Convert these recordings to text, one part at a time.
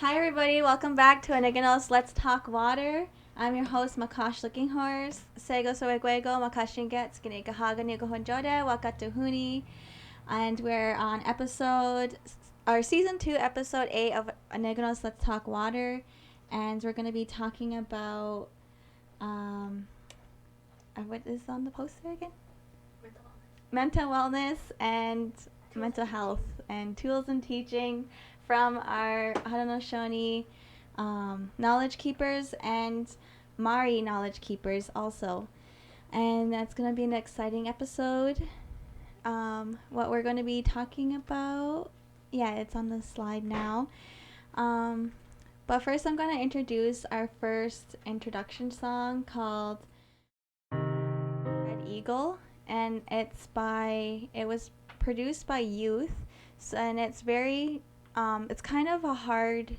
Hi everybody, welcome back to Indigenous Let's Talk Water. I'm your host, Makash Looking Horse. Sego Soegwego, Makashin Gets, Ginekahaga Nigahonjode, Wakatuhuni. And we're on season 2, episode 8 of Indigenous Let's Talk Water. And we're going to be talking about, what is on the poster again? Mental wellness and mental health and tools and teaching from our Haudenosaunee knowledge keepers and Māori knowledge keepers also. And that's going to be an exciting episode. What we're going to be talking about, it's on the slide now. But first I'm going to introduce our first introduction song called Red Eagle. And it was produced by youth. So, and it's very... it's kind of a hard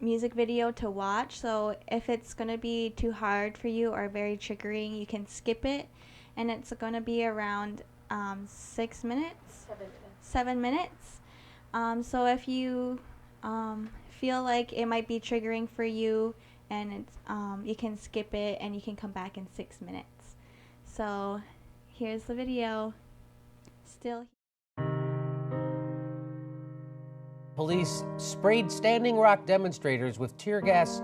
music video to watch, so if it's going to be too hard for you or very triggering, you can skip it, and it's going to be around 6 minutes? 7 minutes. So if you feel like it might be triggering for you, and it's you can skip it and you can come back in 6 minutes. So here's the video. Still. Police sprayed Standing Rock demonstrators with tear gas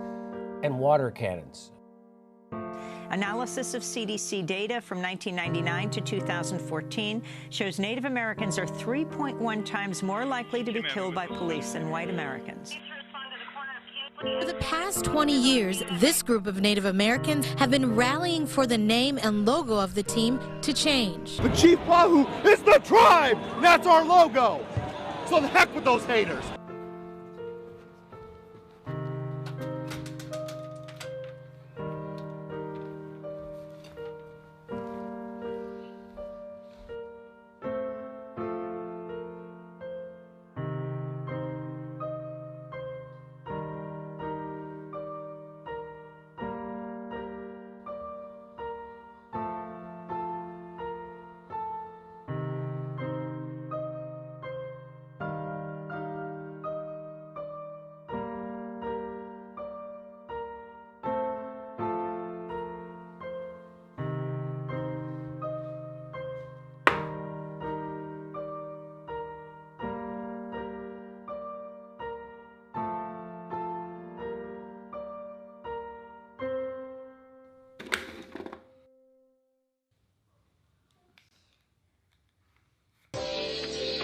and water cannons. Analysis of CDC data from 1999 to 2014 shows Native Americans are 3.1 times more likely to be killed by police than white Americans. For the past 20 years, this group of Native Americans have been rallying for the name and logo of the team to change. The Chief Wahoo is the tribe! That's our logo! So the heck with those haters!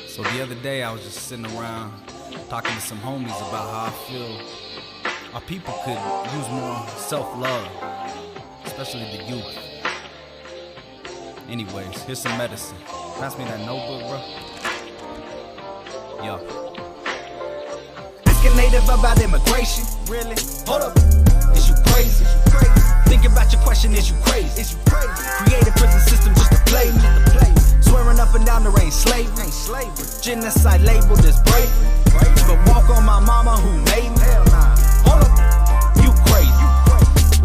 So the other day I was just sitting around talking to some homies about how I feel our people could use more self-love, especially the youth. Anyways, here's some medicine. Pass me that notebook, bro. Yo. Asking native about immigration. Really? Hold up. Is you crazy? Think about your question, is you crazy? Create a prison system just to play me. Swearing up and down there ain't slavery. Genocide labeled as bravery. But walk on my mama who made me. Hold up, you crazy.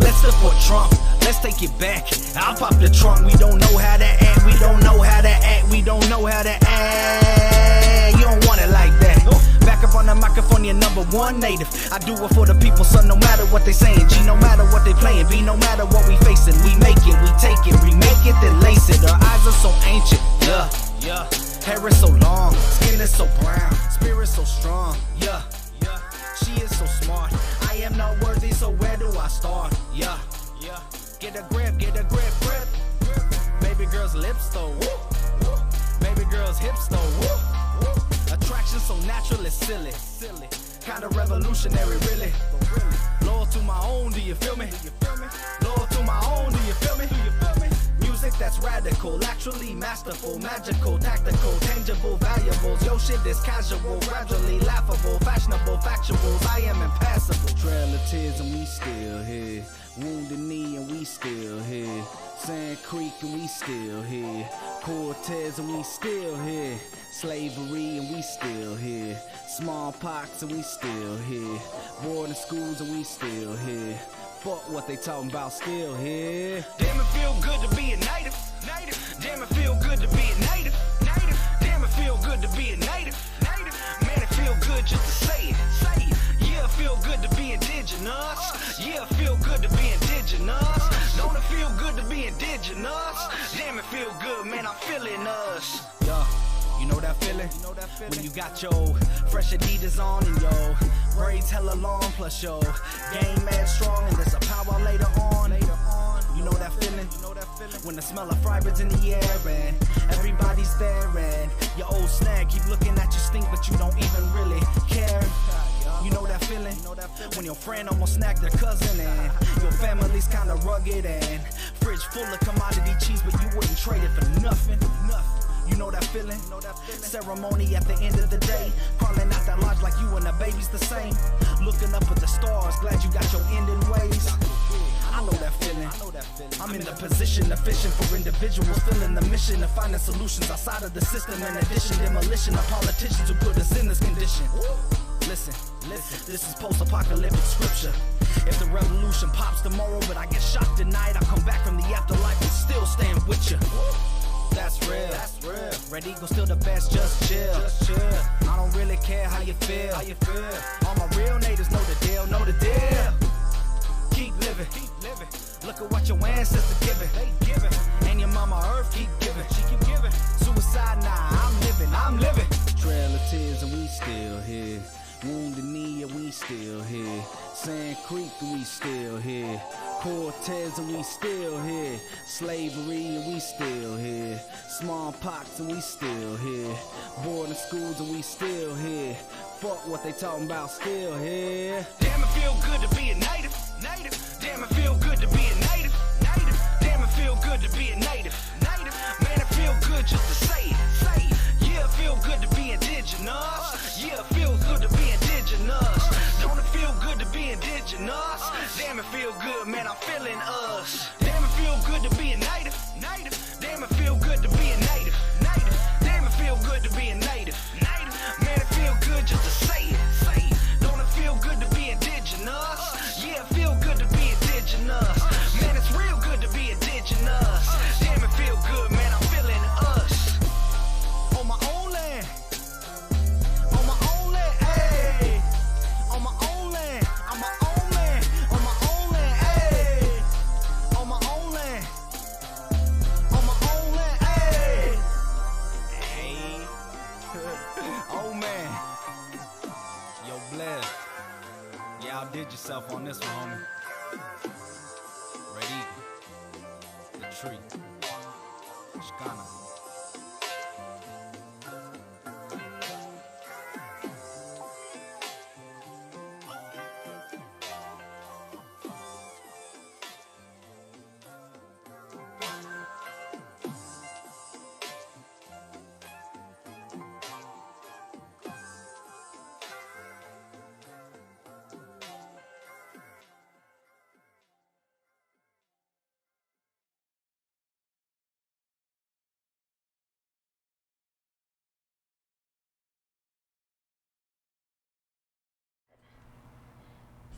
Let's support Trump. Let's take it back. I'll pop the trunk. We don't know how to act. We don't know how to act. We don't know how to act. You don't want it like that. Back up on the microphone, you're #1 native. I do it for the people, so no matter what they saying, G, no matter what they playing, B, no matter what we facing, we make it, we take it, remake it, then lace it. Our eyes are so ancient, yeah. Hair is so long, skin is so brown, spirit so strong, yeah. She is so smart. I am not worthy, so where do I start? Yeah. Get a grip. Baby girl's lips though, baby girl's hips though, attraction so natural it's silly. Kind of revolutionary, really. Loyal to my own, do you feel me? Loyal to my own, do you feel me? Music that's radical, actually masterful, magical, tactical, tangible, valuables. Yo, shit is casual, gradually laughable, fashionable, factuals. I am impassable. Trail of tears and we still here. Wounded knee and we still here. Sand Creek and we still here. Cortez and we still here. Slavery and we still here. Smallpox and we still here. Boarding schools and we still here. Fuck what they talking about, still here. Damn, it feel good to be a native. Damn, it feel good to be a native. Damn, it feel good to be a native. Man, it feel good just to indigenous. Damn, it feel good, man, I'm feeling us. Yeah. You know that feeling? When you got your fresh Adidas on and your braids hella long, plus your game mad strong, and there's a powwow later on. You know that feeling? When the smell of fibers in the air and everybody's there and your old snag keep looking at you stink, but you don't even really care. You know that feeling? When your friend almost snagged their cousin and your family's kinda rugged and fridge full of commodity cheese, but you wouldn't trade it for nothing. You know that feeling? Ceremony at the end of the day, crawling out that lodge like you and the baby's the same. Looking up at the stars, glad you got your end in ways. I know that feeling. I'm in the position of fishing for individuals, feeling the mission of finding solutions outside of the system. In addition, demolition of politicians who put us in this condition. Listen, this is post-apocalyptic scripture. If the revolution pops tomorrow, but I get shot tonight, I come back from the afterlife and still stand with you. That's real. Red Eagle still the best, just chill. I don't really care how you feel. All my real natives know the deal, Keep living. Look at what your ancestors giving. And your mama Earth keep giving. She keep giving. Suicide, nah, I'm living. Trail of tears and we still here. Wounded Niyo, we still here. Sand Creek, we still here. Cortez, and we still here. Slavery, and we still here. Smallpox, and we still here. Boarding schools, and we still here. Fuck what they talking about, still here. Damn, it feel good to be a native. Damn, it feel good to be a native. Damn, it feel good to be a native. Man, it feel good just to say it. Yeah, it feel good to be indigenous. Yeah, it feels good to be indigenous. Don't it feel good to be indigenous? Damn, it feel good, man, I'm feeling us. Damn, it feel good to be a native. Damn, it feel good to be a native. Damn, it feel good to be a native. Man, it feel good just to say it. Don't it feel good to be indigenous? Yeah, it feel good to be indigenous. Man, it's real good to be indigenous. Damn, it feel good, man, I'm feeling us. On my own land. On my own land, ayy. On my own land. On my own land. On my own land, ayy. On my own land. On my own land, ayy. Ayy. Oh man. Yo, bless. Yeah, outdid yourself on this one, homie. Red Eagle. The tree. Shkana.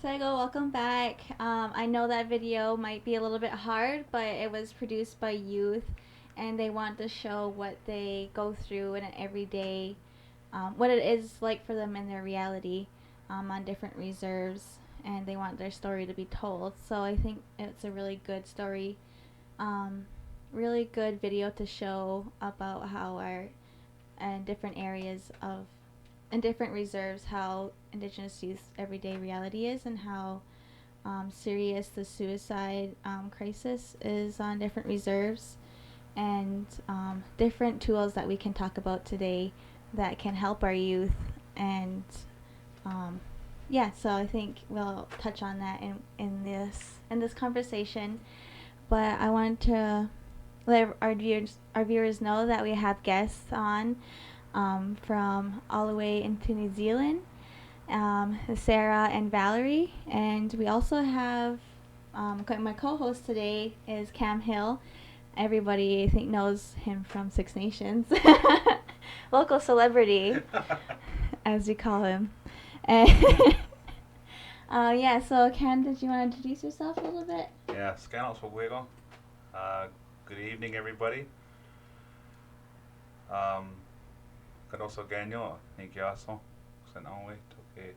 Sego, welcome back. I know that video might be a little bit hard, but it was produced by youth and they want to show what they go through in an everyday, what it is like for them in their reality on different reserves, and they want their story to be told. So I think it's a really good story, really good video to show about how our different areas of in different reserves, how Indigenous youth everyday reality is, and how serious the suicide crisis is on different reserves, and different tools that we can talk about today that can help our youth. And yeah, so I think we'll touch on that in this conversation. But I want to let our viewers know that we have guests on from all the way into New Zealand, Sarah and Valerie, and we also have my co-host today is Cam Hill. Everybody I think knows him from Six Nations, local celebrity, as we call him. And yeah, so Cam, did you want to introduce yourself a little bit? Yeah, scanos for Whiro. Good evening, everybody. Karoso Ganyo, Nigiaso, Sanawe, Toke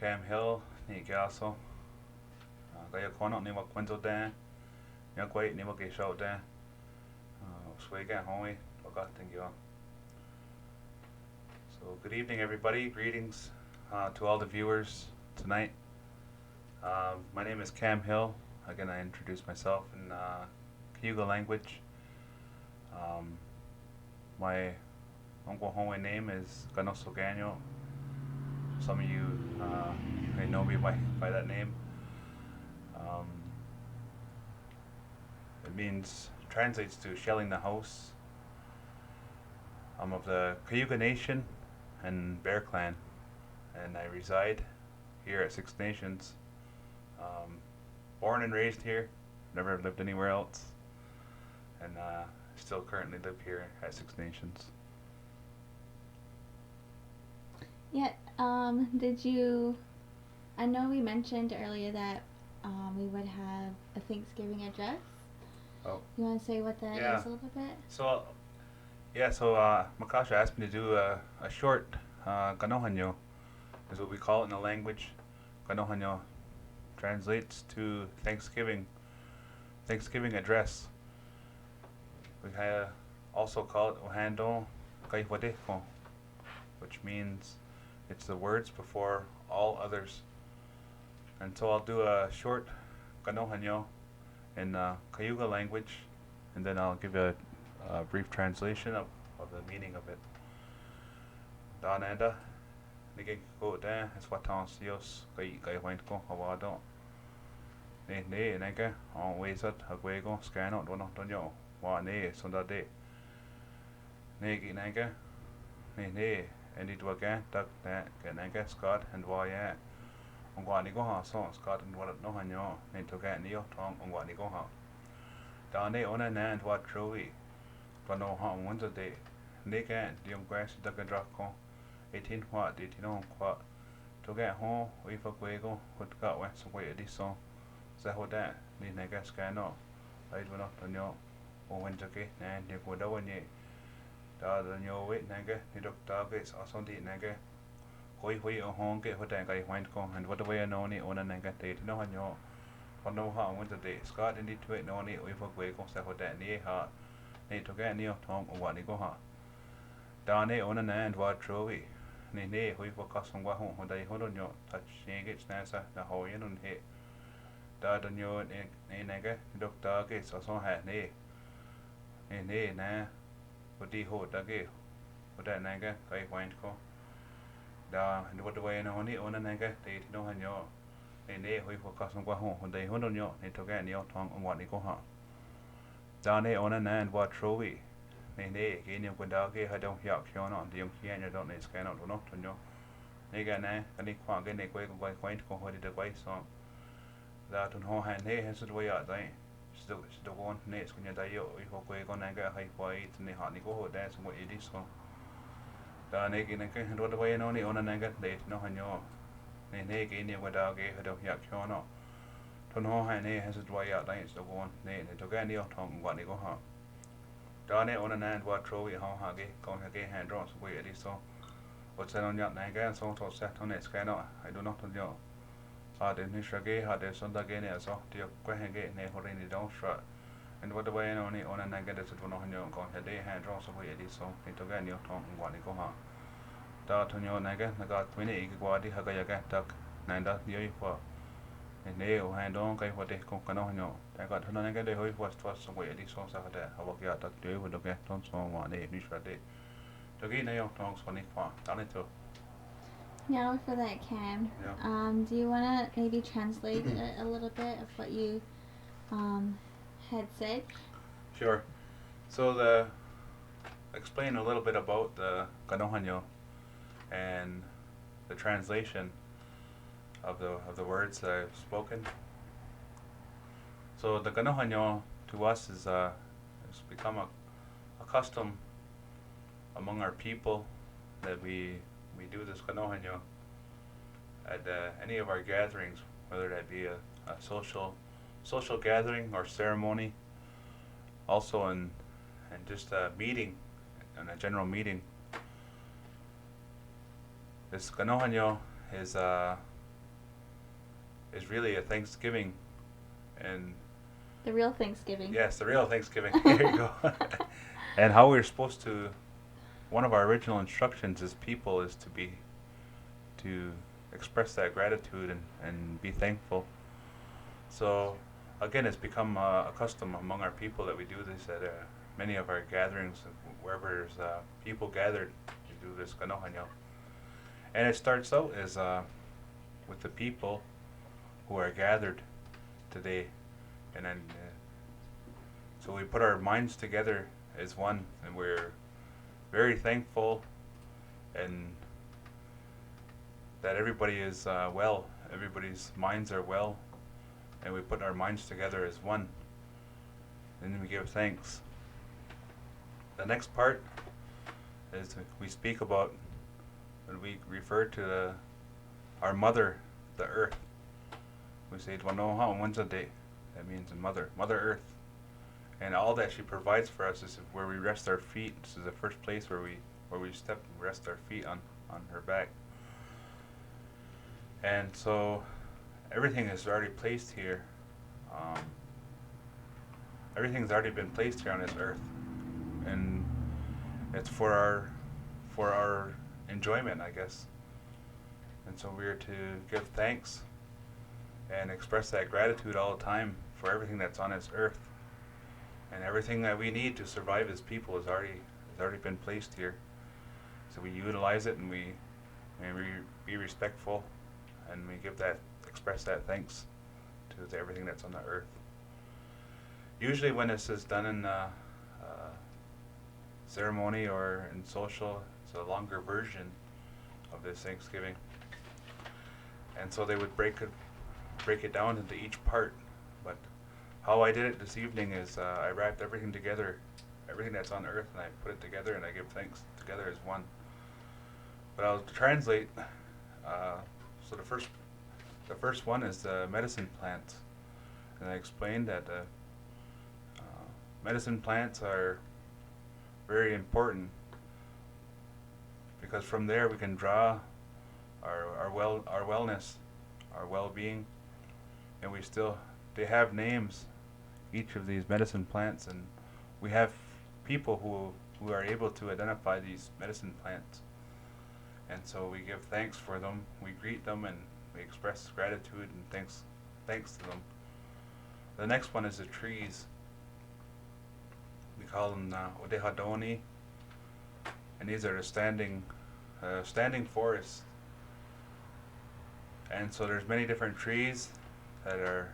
Cam Hill, Nigiaso, Gaya Kono, Niwa Quinto Dan, nhớ quay nếu mà cái show đó suy cái hoi forgot thank you. So good evening everybody, greetings to all the viewers tonight. My name is Cam Hill. Again, I introduce myself in Cayuga language. My Rongomaiwahine name is Haudeonsaunee. Some of you may know me by that name. It means, translates to shelling the house. I'm of the Cayuga Nation and Bear Clan, and I reside here at Six Nations. Born and raised here, never lived anywhere else, and still currently live here at Six Nations. Yeah, did you, I know we mentioned earlier that we would have a Thanksgiving address. Oh. You want to say what that is a little bit? So, Makasa asked me to do a short ganohanyo, is what we call it in the language. Ganohanyo translates to Thanksgiving address. We also call it ohando hgwatrae, which means it's the words before all others. And so I'll do a short ganohanyo in Cayuga language, and then I'll give a brief translation of the meaning of it. Dananda, nigga Koata is Haudeonsaunee, gwai Haudeonsaunee. Ne nigga, always at hgwago, scan out, Haudeonsaunee, ne sondade. Negi nigga, ne, and it waga, duck that, nigga, Scott, and why. Gwani go ha so Scott and what no hanyo ne to get Niyo tong gwani go ha dane ona na and what troe gwano ha won't day ne can the grass duck and drop con 18 what did you know what to get home we for go what got west so way this song so how that ni nega scan no I do not know o when to get and you go down ye da the new wait nega ni doctor gets also the nega Hui o hong get what I went con and what way I know ni on a negative no hanyo. On no how went the day. Scott indeed to it no ni we for way go set that near heart. Need to get near tongue or what go ha. Down it on an end what troy. Nay, we for custom wahon when they hold on your touch gets nasa the whole in on hit. Dad on your nega, doctor gets or so hat nay. Nay, na. What do you hold that gay? What that nega, I went con. Da and what the way no ni on a nega they no hanyo ne hui for custom go home when they hold on yo ne to get near tongue on what they go ha da ne on an and what troy ne again you go dagi I don't yak on the young kian you don't need scan out not on yo nega na and they quite get ne go quite go what the way song that on ho hand ne has the way out there still one next when you die yo we hope we go nega high white and they honey go that's what it is so da ne gi ne ke ro da way no ni on na ga de no hanyo ne gi ni wa da ge ha do yak cho no ton ho ha ne has dwa ya dai so one ne to ga ni o thong wa ni go ha da ne on na and wa tro wi ha ge kon ha ge hand draw so we at so what said on ya na ga so to set on it scan no I do not on yo de ni sha ge ha de son da ge ne so de kwa ha ge ne ho ri ni don't shra and what the way no ni on na ga de so no hanyo kon ha de hand draw so we at so ni to ga ni o thong wa ni go ha da tonyo naga naga twine igwadi hagayaga tak nanda yoi for ne o handon kai what ko kano hanyo ta got hono naga de hoi was so way di so sa da hawakya tak de wo doge ton so wa ne ni shra de to gi ne yo tong so ni kwa ta ne to. Now for that, Cam, do you want to maybe translate a little bit of what you had said? Sure. So explain a little bit about the ganohanyo and the translation of the words that I've spoken. So the ganohanyo to us is has become a custom among our people that we do this ganohanyo at any of our gatherings, whether that be a social gathering or ceremony, also in just a meeting, in a general meeting. This ganohanyo is really a Thanksgiving, and The real Thanksgiving. Yes, the real Thanksgiving. There you go. And how we're supposed to, one of our original instructions as people is to express that gratitude and be thankful. So again, it's become a custom among our people that we do this at many of our gatherings, wherever there's people gathered to do this kanohanyo. And it starts out as with the people who are gathered today, and then so we put our minds together as one, and we're very thankful, and that everybody is well, everybody's minds are well, and we put our minds together as one, and then we give thanks. The next part is we speak about, when we refer to our mother, the earth. We say gwano haudeonsaunee. That means Mother Earth, and all that she provides for us is where we rest our feet. This is the first place where we step and rest our feet on her back. And so everything is already placed here. Everything's already been placed here on this earth, and it's for our enjoyment, I guess. And so we are to give thanks and express that gratitude all the time for everything that's on this earth, and everything that we need to survive as people has already been placed here. So we utilize it, and we be respectful, and we express that thanks to everything that's on the earth. Usually when this is done in ceremony or in social, it's a longer version of this Thanksgiving. And so they would break it down into each part. But how I did it this evening is I wrapped everything together, everything that's on earth, and I put it together, and I give thanks together as one. But I'll translate. So the first one is the medicine plants, and I explained that medicine plants are very important, because from there we can draw our wellness, our well-being, and they have names, each of these medicine plants, and we have people who are able to identify these medicine plants, and so we give thanks for them, we greet them, and we express gratitude and thanks to them. The next one is the trees. We call them Haudeonsaunee, and these are the standing forests. And so there's many different trees that are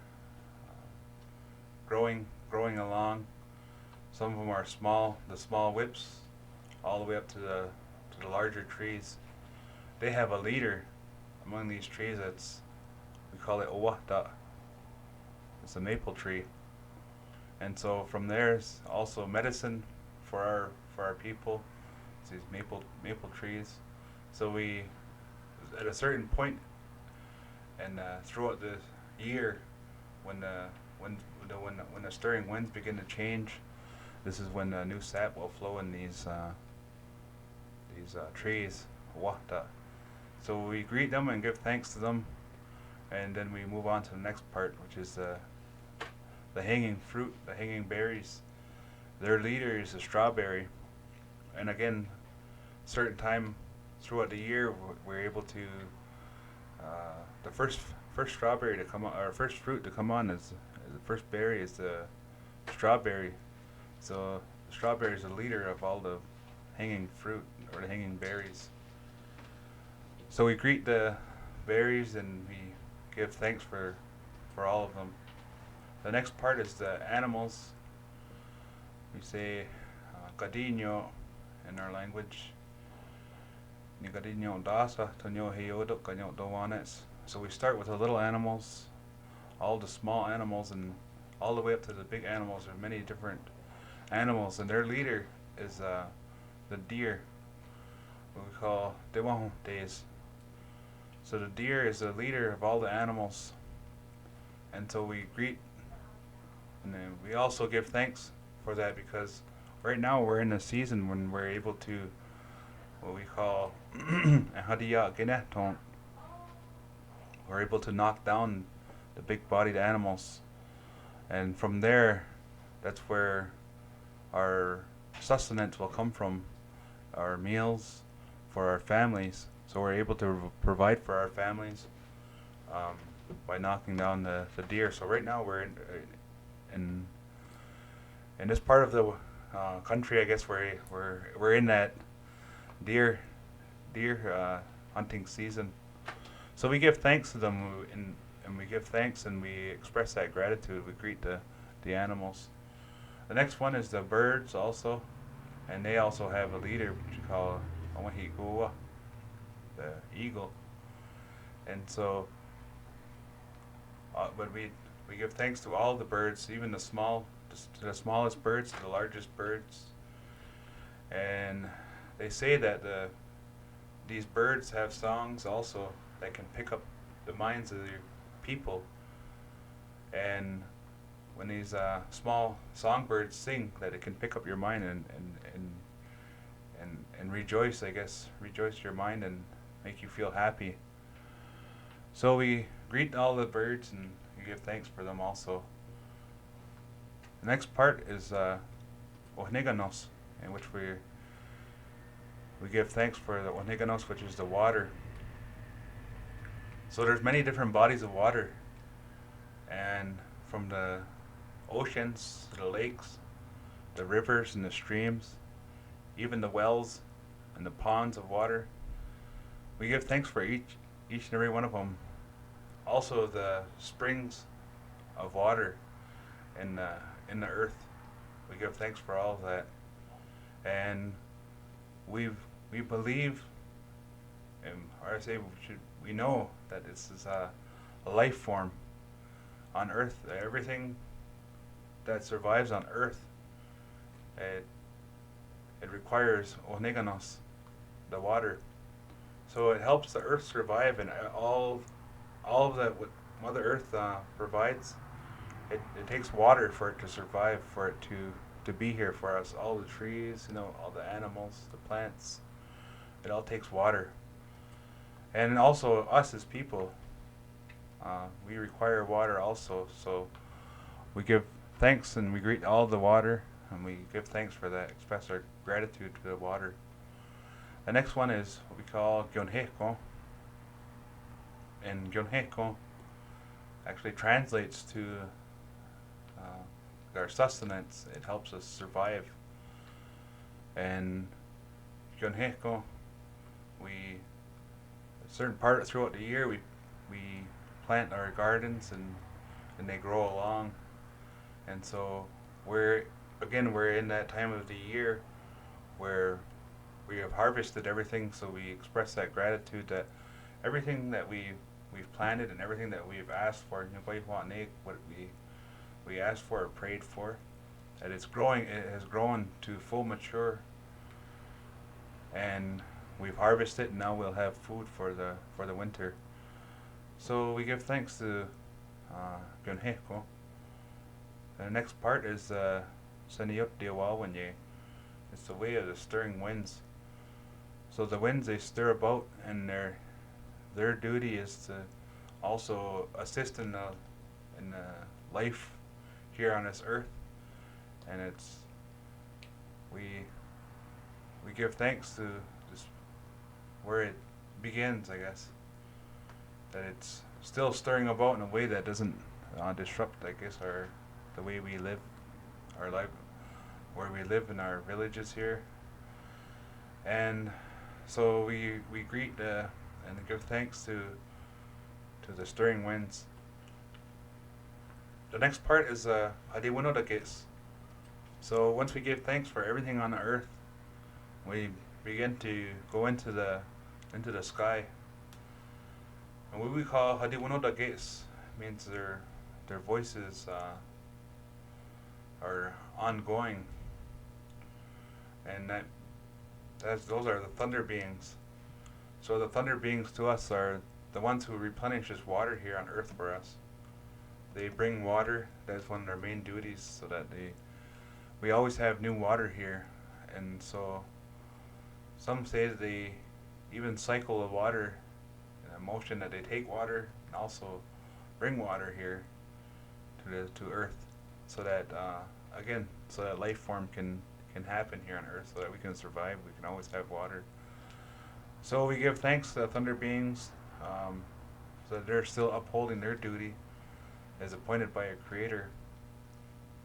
growing along. Some of them are small, the small whips, all the way up to the larger trees. They have a leader among these trees. We call it Koata. It's a maple tree. And so from there is also medicine for our people. It's these maple trees. So we, at a certain point, and throughout the year, when the stirring winds begin to change, this is when new sap will flow in these trees, Whātua. So we greet them and give thanks to them, and then we move on to the next part, which is the hanging fruit, the hanging berries. Their leader is the strawberry, and again, certain time throughout the year, we're able to the first strawberry to come on, or first fruit to come on, is the first berry is the strawberry. So the strawberry is the leader of all the hanging fruit, or the hanging berries. So we greet the berries and we give thanks for all of them. The next part is the animals. We say Niyo in our language. So we start with the little animals, all the small animals, and all the way up to the big animals. There are many different animals, and their leader is the deer, what we call days. So the deer is the leader of all the animals, and so we greet, and then we also give thanks for that, because right now we're in a season when we're able to, what we call we're able to knock down the big-bodied animals, And from there, that's where our sustenance will come from, our meals for our families. So we're able to provide for our families by knocking down the deer. So right now we're in this part of the country, I guess we're in that deer hunting season. So we give thanks to them, and we give thanks and we express that gratitude. We greet the animals. The next one is the birds also, and they also have a leader, which you call hgwatrae, the eagle. And so, but we give thanks to all the birds, even the smallest birds to the largest birds. And they say that these birds have songs also that can pick up the minds of the people. And when these small songbirds sing, that it can pick up your mind and rejoice, I guess, rejoice your mind and make you feel happy. So we greet all the birds and we give thanks for them also. The next part is Haudeonsaunee, in which we give thanks for the Haudeonsaunee, which is the water. So there's many different bodies of water, and from the oceans to the lakes, the rivers and the streams, even the wells and the ponds of water. We give thanks for each and every one of them. Also the springs of water in the earth. We give thanks for all of that. And we believe, or I say we know that this is a life form on earth. Everything that survives on earth, it requires Haudeonsaunee, the water. So it helps the earth survive, and all of that what Mother Earth provides, it takes water for it to survive, for it to be here for us. All the trees, all the animals, the plants, it all takes water. And also us as people, we require water also. So we give thanks and we greet all the water, and we give thanks for that, express our gratitude to the water. The next one is what we call gwano. And gwano actually translates to our sustenance. It helps us survive. And gwano, a certain part throughout the year we plant our gardens and they grow along. And so we're in that time of the year where we have harvested everything, so we express that gratitude that everything that we've planted and everything that we've asked for, what we asked for or prayed for, that it has grown to full mature, and we've harvested, and now we'll have food for the winter. So we give thanks to gwano. The next part is Aotearoa. It's the way of the stirring winds. So the winds, they stir about, and their duty is to also assist in the life here on this earth. And we give thanks to this, where it begins, I guess, that it's still stirring about in a way that doesn't disrupt, I guess, the way we live our life, where we live in our villages here. And so we greet and give thanks to the stirring winds. The next part is Haudeonsaunee. So once we give thanks for everything on the earth, we begin to go into the sky. And what we call Haudeonsaunee means their voices are ongoing, and those are the thunder beings. So the thunder beings to us are the ones who replenishes water here on earth for us. They bring water. That's one of their main duties, so that we always have new water here. And so some say that they even cycle the water in a motion, that they take water and also bring water here to earth. so that again, so that life form can happen here on Earth, so that we can survive. We can always have water. So we give thanks to the thunder beings, so that they're still upholding their duty as appointed by a creator,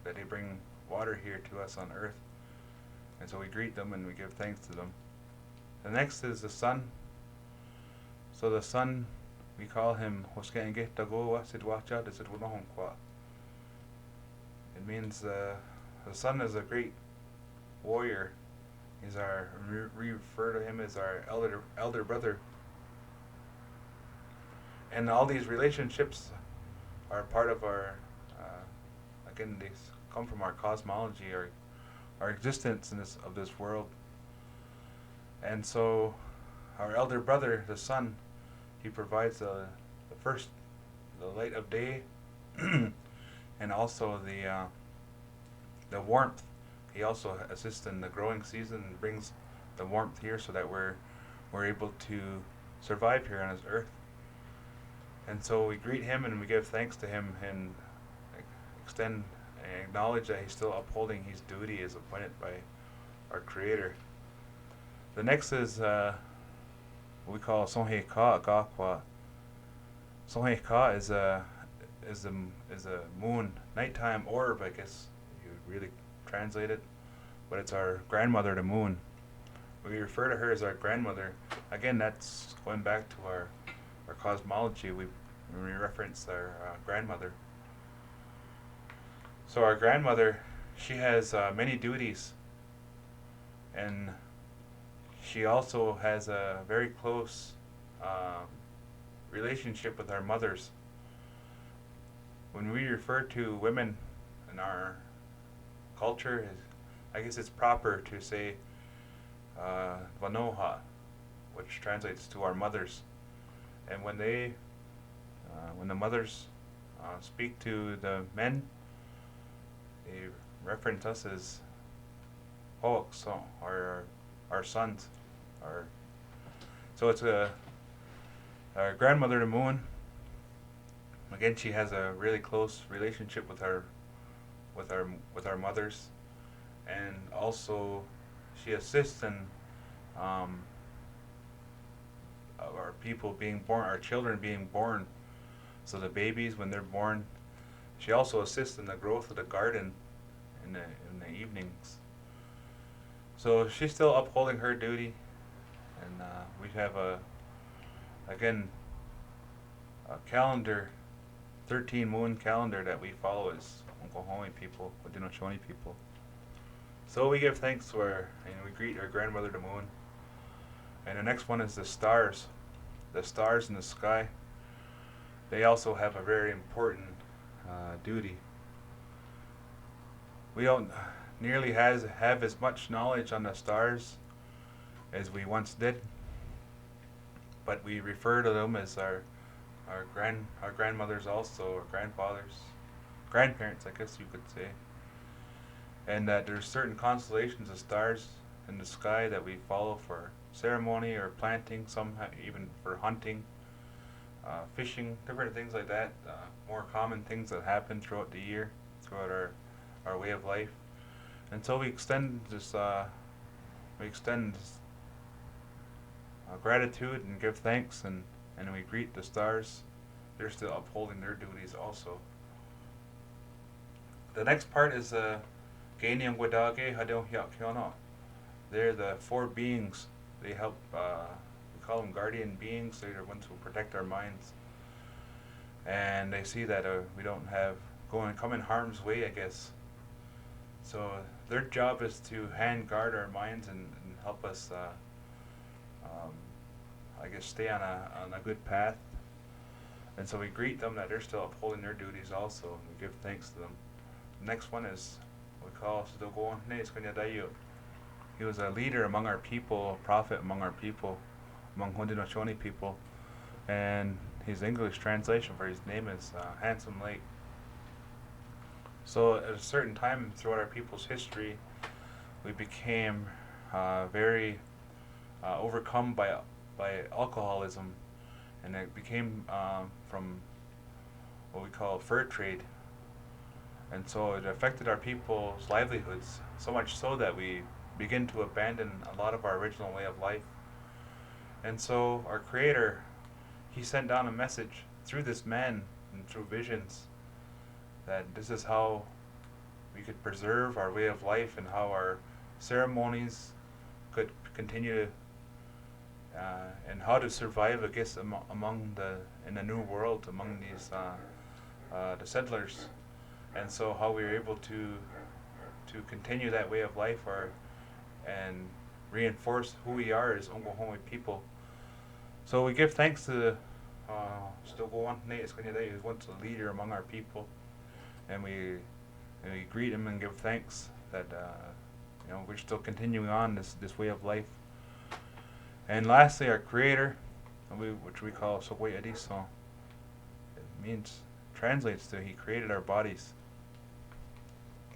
that they bring water here to us on Earth. And so we greet them and we give thanks to them. The next is the sun. So the sun, we call him Hoskeenge Tagoa Sidwacha de Sidwanohomqua. It means the sun is a great warrior. He's our, we refer to him as our elder brother. And all these relationships are part of our, again, they come from our cosmology, our existence in of this world. And so our elder brother, the sun, he provides the light of day, and also the warmth. He also assists in the growing season and brings the warmth here, so that we're able to survive here on this earth. And so we greet him and we give thanks to him and extend and acknowledge that he's still upholding his duty as appointed by our Creator. The next is what we call Sonhe Ka Gakwa. Sonhe Ka is a moon, nighttime orb, I guess you would really translate it, but it's our grandmother, the moon. We refer to her as our grandmother. Again, that's going back to our cosmology. We reference our grandmother. So our grandmother, she has many duties, and she also has a very close relationship with our mothers. When we refer to women in our culture, I guess it's proper to say Vanoha, which translates to our mothers. And when when the mothers speak to the men, they reference us as Hoaks, or our sons. So it's our grandmother, the moon. Again, she has a really close relationship with our mothers, and also she assists in our people being born, our children being born. So the babies, when they're born, she also assists in the growth of the garden in the evenings. So she's still upholding her duty, and we have a calendar, 13 moon calendar that we follow as Ngāti people, Haudenosaunee people. So we give thanks to and we greet our grandmother, the moon. And the next one is the stars. The stars in the sky, they also have a very important duty. We don't nearly have as much knowledge on the stars as we once did, but we refer to them as our grandmothers, also, or grandparents, I guess you could say. And that there's certain constellations of stars in the sky that we follow for ceremony or planting, some even for hunting, fishing, different things like that, more common things that happen throughout the year, throughout our way of life. And so we extend this gratitude and give thanks, and we greet the stars. They're still upholding their duties also. The next part is Gainian Wadage Haudenosaunee. They're the four beings. They help, we call them guardian beings. They're the ones who protect our minds. And they see that we don't come in harm's way, I guess. So their job is to hand guard our minds and help us, I guess, stay on a good path. And so we greet them that they're still upholding their duties also, and we give thanks to them. The next one is we call S2E8. He was a leader among our people, a prophet among our people, among Haudenosaunee people, and his English translation for his name is Handsome Lake. So at a certain time throughout our people's history, we became very overcome by alcoholism, and it became from what we call fur trade. And so it affected our people's livelihoods, so much so that we begin to abandon a lot of our original way of life. And so our Creator, he sent down a message through this man and through visions that this is how we could preserve our way of life and how our ceremonies could continue, and how to survive, I guess, in the new world among these the settlers. And so how we were able to continue that way of life and reinforce who we are as Ngāti people. So we give thanks to who's once a leader among our people, and we greet him and give thanks that we're still continuing on this way of life. And lastly, our Creator, which we call S2E8, it translates to He created our bodies.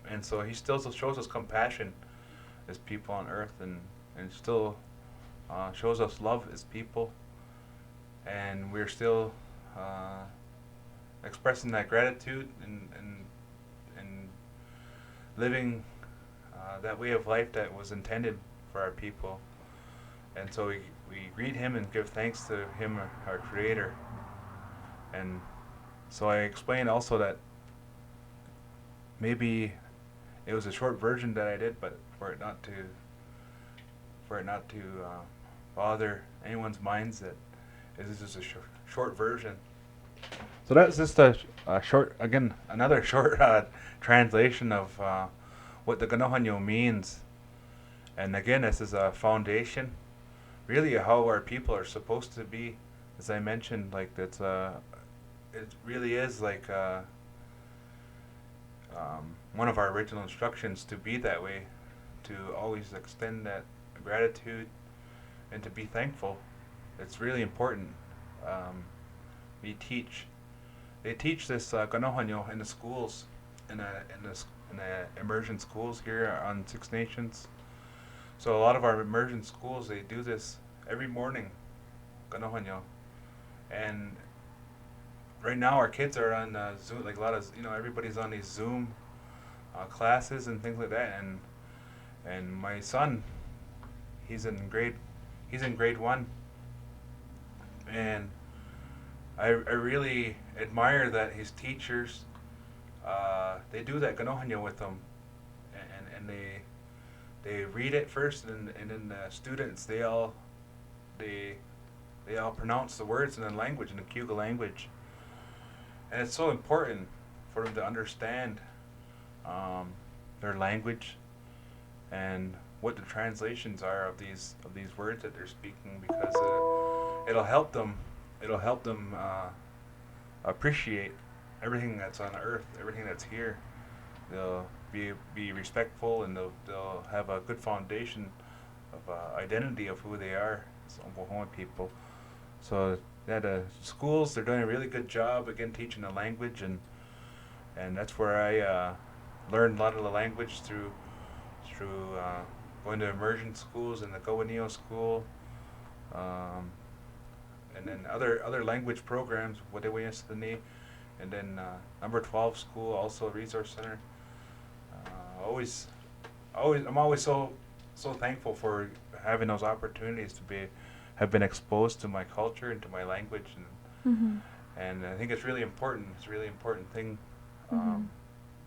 And so He still shows us compassion as people on earth, and still shows us love as people. And we're still expressing that gratitude and living that way of life that was intended for our people. And so we greet Him and give thanks to Him, our Creator. And so I explained also that maybe it was a short version that I did, but for it not to bother anyone's minds, that this is a short version. So that's just a short, again, another short translation of what the gwano means. And again, this is a foundation, really how our people are supposed to be. As I mentioned, like it really is like one of our original instructions to be that way, to always extend that gratitude and to be thankful. It's really important. They teach this gwano in the schools, in the immersion schools here on Six Nations. So a lot of our immersion schools, they do this every morning, gwano. And right now our kids are on Zoom, like a lot of, everybody's on these Zoom classes and things like that. And my son, he's in grade 1. And I really admire that his teachers, they do that gwano with them, and they read it first, and then the students, they all pronounce the words in the language, in the Cayuga language. And it's so important for them to understand their language and what the translations are of these words that they're speaking, because it'll help them appreciate everything that's on earth, everything that's here. They'll be respectful, and they'll have a good foundation of identity of who they are as Ngāti people. So the schools, they're doing a really good job again teaching the language, and that's where I learned a lot of the language through going to immersion schools and the Niyo school, and then other language programs, Haudeonsaunee, and then number 12 school, also a resource center. I'm always so thankful for having those opportunities to have been exposed to my culture and to my language, and I think it's really important. It's a really important thing. I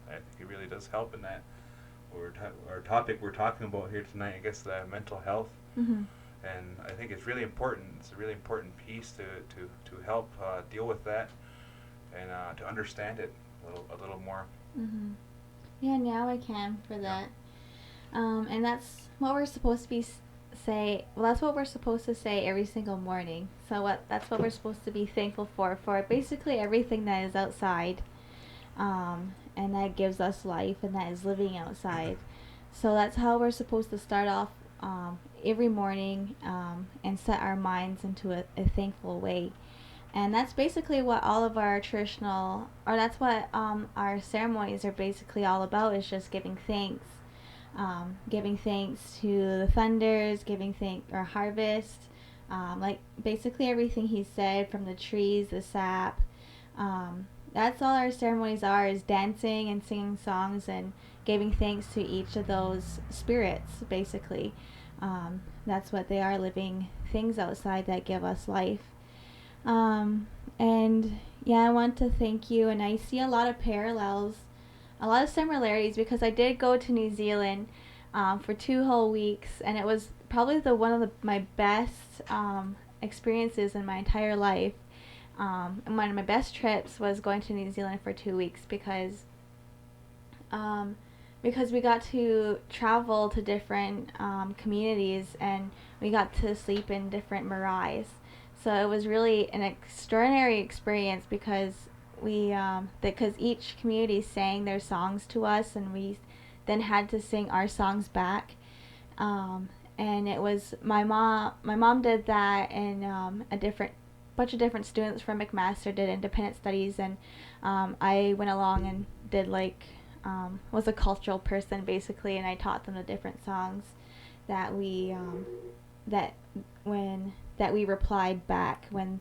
think it really does help in that. Our topic we're talking about here tonight, I guess, mental health. And I think it's really important. It's a really important piece to help deal with that, and to understand it a little more. Yeah, now I can for that. And that's what we're supposed to that's what we're supposed to say every single morning. So that's what we're supposed to be thankful for basically everything that is outside, and that gives us life, and that is living outside. So that's how we're supposed to start off every morning, and set our minds into a thankful way. And that's basically what all of our traditional, or that's what our ceremonies are basically all about, is just giving thanks. Giving thanks to the thunders, giving thanks, or harvest, like basically everything he said, from the trees, the sap, that's all our ceremonies are, is dancing and singing songs and giving thanks to each of those spirits, basically. That's what they are, living things outside that give us life. And yeah, I want to thank you, and I see a lot of parallels, a lot of similarities, because I did go to New Zealand for 2 whole weeks, and it was probably one of my best experiences in my entire life. And one of my best trips was going to New Zealand for 2 weeks because we got to travel to different communities, and we got to sleep in different maraes. So it was really an extraordinary experience because because each community sang their songs to us, and we then had to sing our songs back. And it was my mom did that, and a bunch of different students from McMaster did independent studies, and I went along and did was a cultural person basically, and I taught them the different songs that we replied back when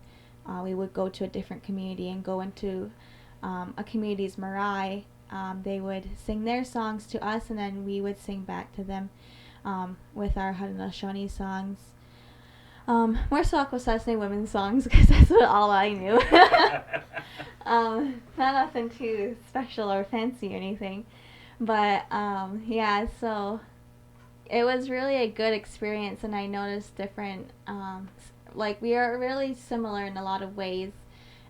we would go to a different community and go into a community's marae. They would sing their songs to us, and then we would sing back to them with our Haudenosaunee songs. More so Akwesasne women's songs, because that's all I knew. Not nothing too special or fancy or anything. But yeah, so it was really a good experience, and I noticed different, we are really similar in a lot of ways,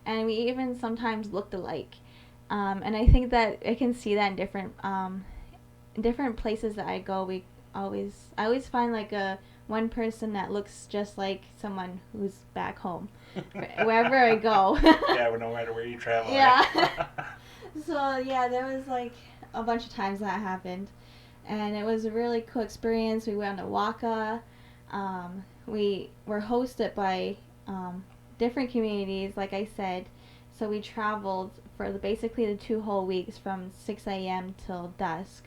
and we even sometimes looked alike. And I think that I can see that in different places that I go. I always find one person that looks just like someone who's back home, wherever I go. Yeah, well, no matter where you travel. Yeah. So yeah, there was a bunch of times that happened, and it was a really cool experience. We went on to Waka. We were hosted by different communities, like I said. So we traveled for basically the 2 whole weeks from 6 a.m. till dusk.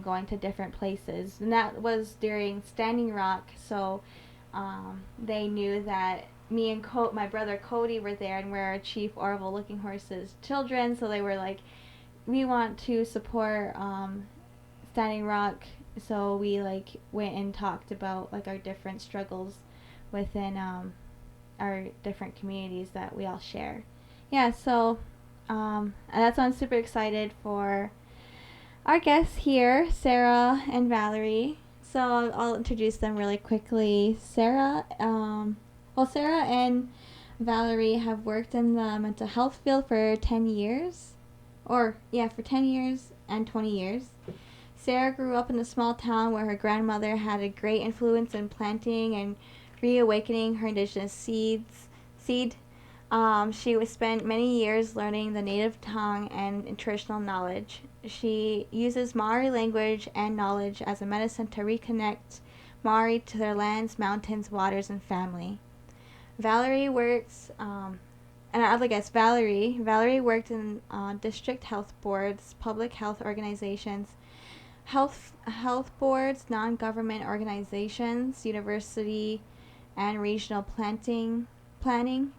Going to different places, and that was during Standing Rock, so they knew that me and my brother Cody were there, and we're Chief Orville Looking Horse's children, so they were like, we want to support Standing Rock, so we went and talked about our different struggles within our different communities that we all share. Yeah, so that's why I'm super excited for our guests here, Sarah and Valerie. So I'll introduce them really quickly. Sarah and Valerie have worked in the mental health field for 10 years. For 10 years and 20 years. Sarah grew up in a small town where her grandmother had a great influence in planting and reawakening her indigenous seed. She spent many years learning the native tongue and traditional knowledge. She uses Maori language and knowledge as a medicine to reconnect Maori to their lands, mountains, waters, and family. Valerie works, Valerie worked in district health boards, public health organizations, health boards, non-government organizations, university, and regional planning.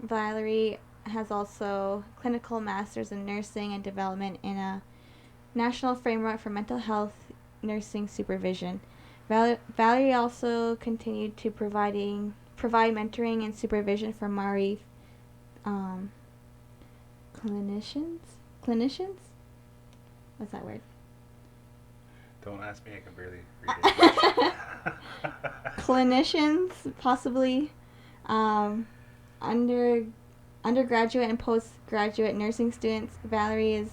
Valerie has also clinical masters in nursing and development in a national framework for mental health nursing supervision. Valerie also continued to provide mentoring and supervision for Maori clinicians? What's that word? Don't ask me, I can barely read it. Clinicians, possibly. Undergraduate and postgraduate nursing students. Valerie is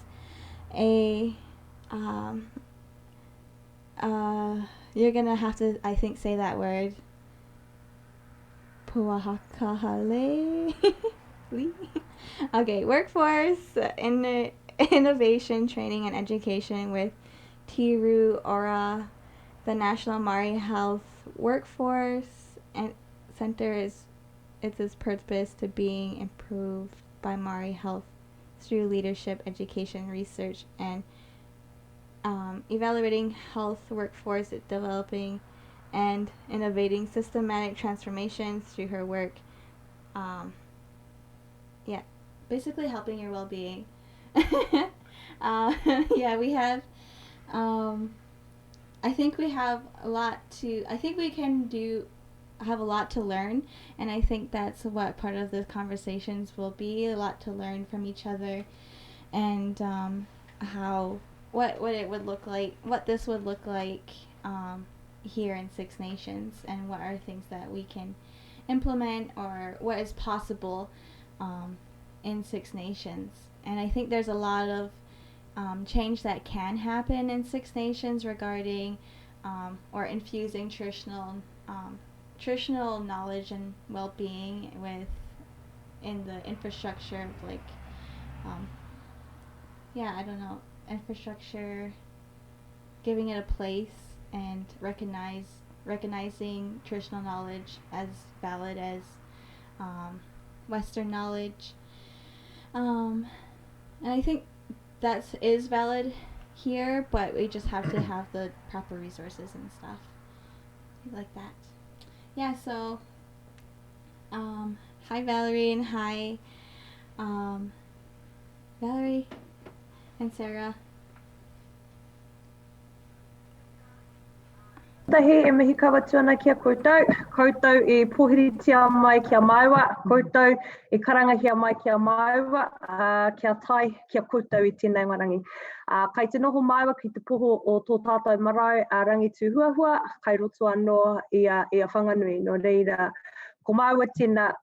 you're gonna have to, I think, say that word. Puahakahale. Okay, workforce, innovation, training, and education with Tiru Ora. The National Maori Health Workforce and Center is its purpose to being improved by Maori health through leadership, education, research, and evaluating health workforce, developing and innovating systematic transformations through her work. Basically helping your well-being. Yeah, we have. I think we have a lot to. I think we have a lot to learn, and I think that's what part of the conversations will be. A lot to learn from each other, and what it would look like, what this would look like here in Six Nations, and what are things that we can implement or what is possible in Six Nations. And I think there's a lot of change that can happen in Six Nations regarding or infusing traditional knowledge and well-being in the infrastructure of like infrastructure, giving it a place and recognizing traditional knowledge as valid as Western knowledge, and I think that is valid here, but we just have to have the proper resources and stuff like that. Yeah, so hi Valerie, and hi Valerie and Sarah. Tahi e mihi kawatuana kia koutou. Koutou e pohiritia mai kia maiwa. Koutou e karangahia mai kia maiwa. Kia tai, kia koutou i tēnei warangi. Kai te noho maiwa ki te poho o tō tātou marae a rangi tū huahua. Kai roto anō ia whanganui. No reira, ko maiwa tēnā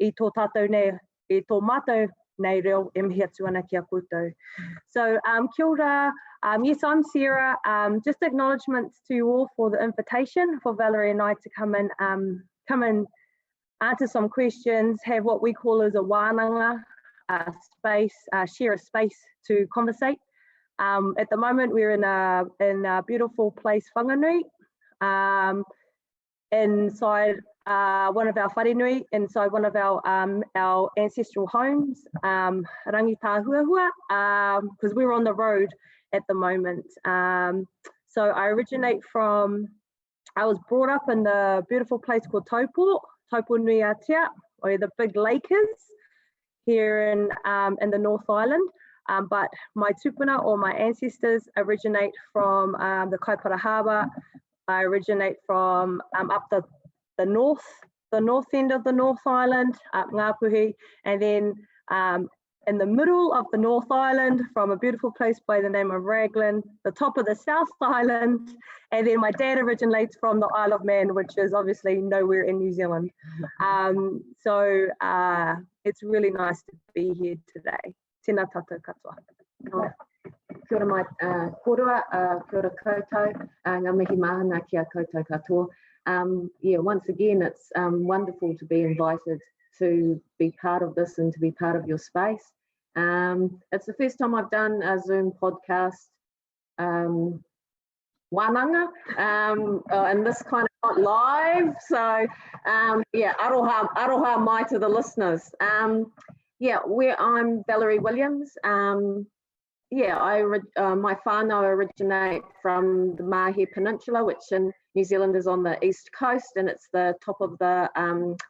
i tō tātou nei, i tō mātou nei reo e mihi atu ana kia koutou. So, kia ora. Yes, I'm Sarah. Just acknowledgements to you all for the invitation for Valerie and I to come and answer some questions, have what we call as a wānanga space, share a space to conversate. At the moment, we're in a beautiful place, Whanganui, inside one of our wharenui, inside one of our ancestral homes, Rangitahuahua, because we're on the road at the moment. So I originate from, I was brought up in the beautiful place called Taupo Nui Aotea, or the Big Lakers here in the North Island. But my tupuna or my ancestors originate from the Kaipara Harbour. I originate from up the north end of the North Island, up Ngā Puhi, and then in the middle of the North Island from a beautiful place by the name of Raglan, the top of the South Island, and then my dad originates from the Isle of Man, which is obviously nowhere in New Zealand. So it's really nice to be here today. Tēnā tātou katoa. Kia ora mai korua, kia ora koutou, ngā mihi mahana kia koutou katoa. Yeah, once again, it's wonderful to be invited to be part of this and to be part of your space. It's the first time I've done a Zoom podcast wānanga, and this kind of not live. So yeah, aroha mai to the listeners. Yeah, I'm Valerie Williams. Yeah, my whānau originate from the Mahi Peninsula, which in New Zealand is on the east coast, and it's the top of the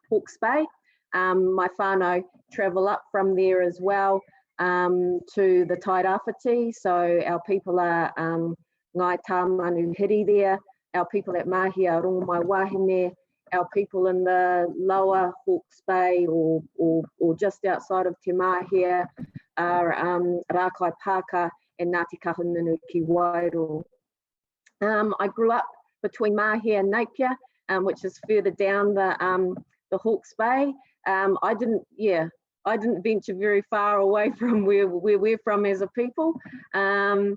Hawke's Bay. My whānau travel up from there as well to the Tairāwhiti. So our people are Ngai Tāmanu Hiri there, our people at Mahi are Rongomaiwahine, our people in the lower Hawke's Bay or just outside of Te Mahia are Rākai Pāka and Ngāti Kahungunu ki Whiro. I grew up between Mahia and Napier, which is further down the Hawke's Bay. I didn't venture very far away from where we're from as a people. And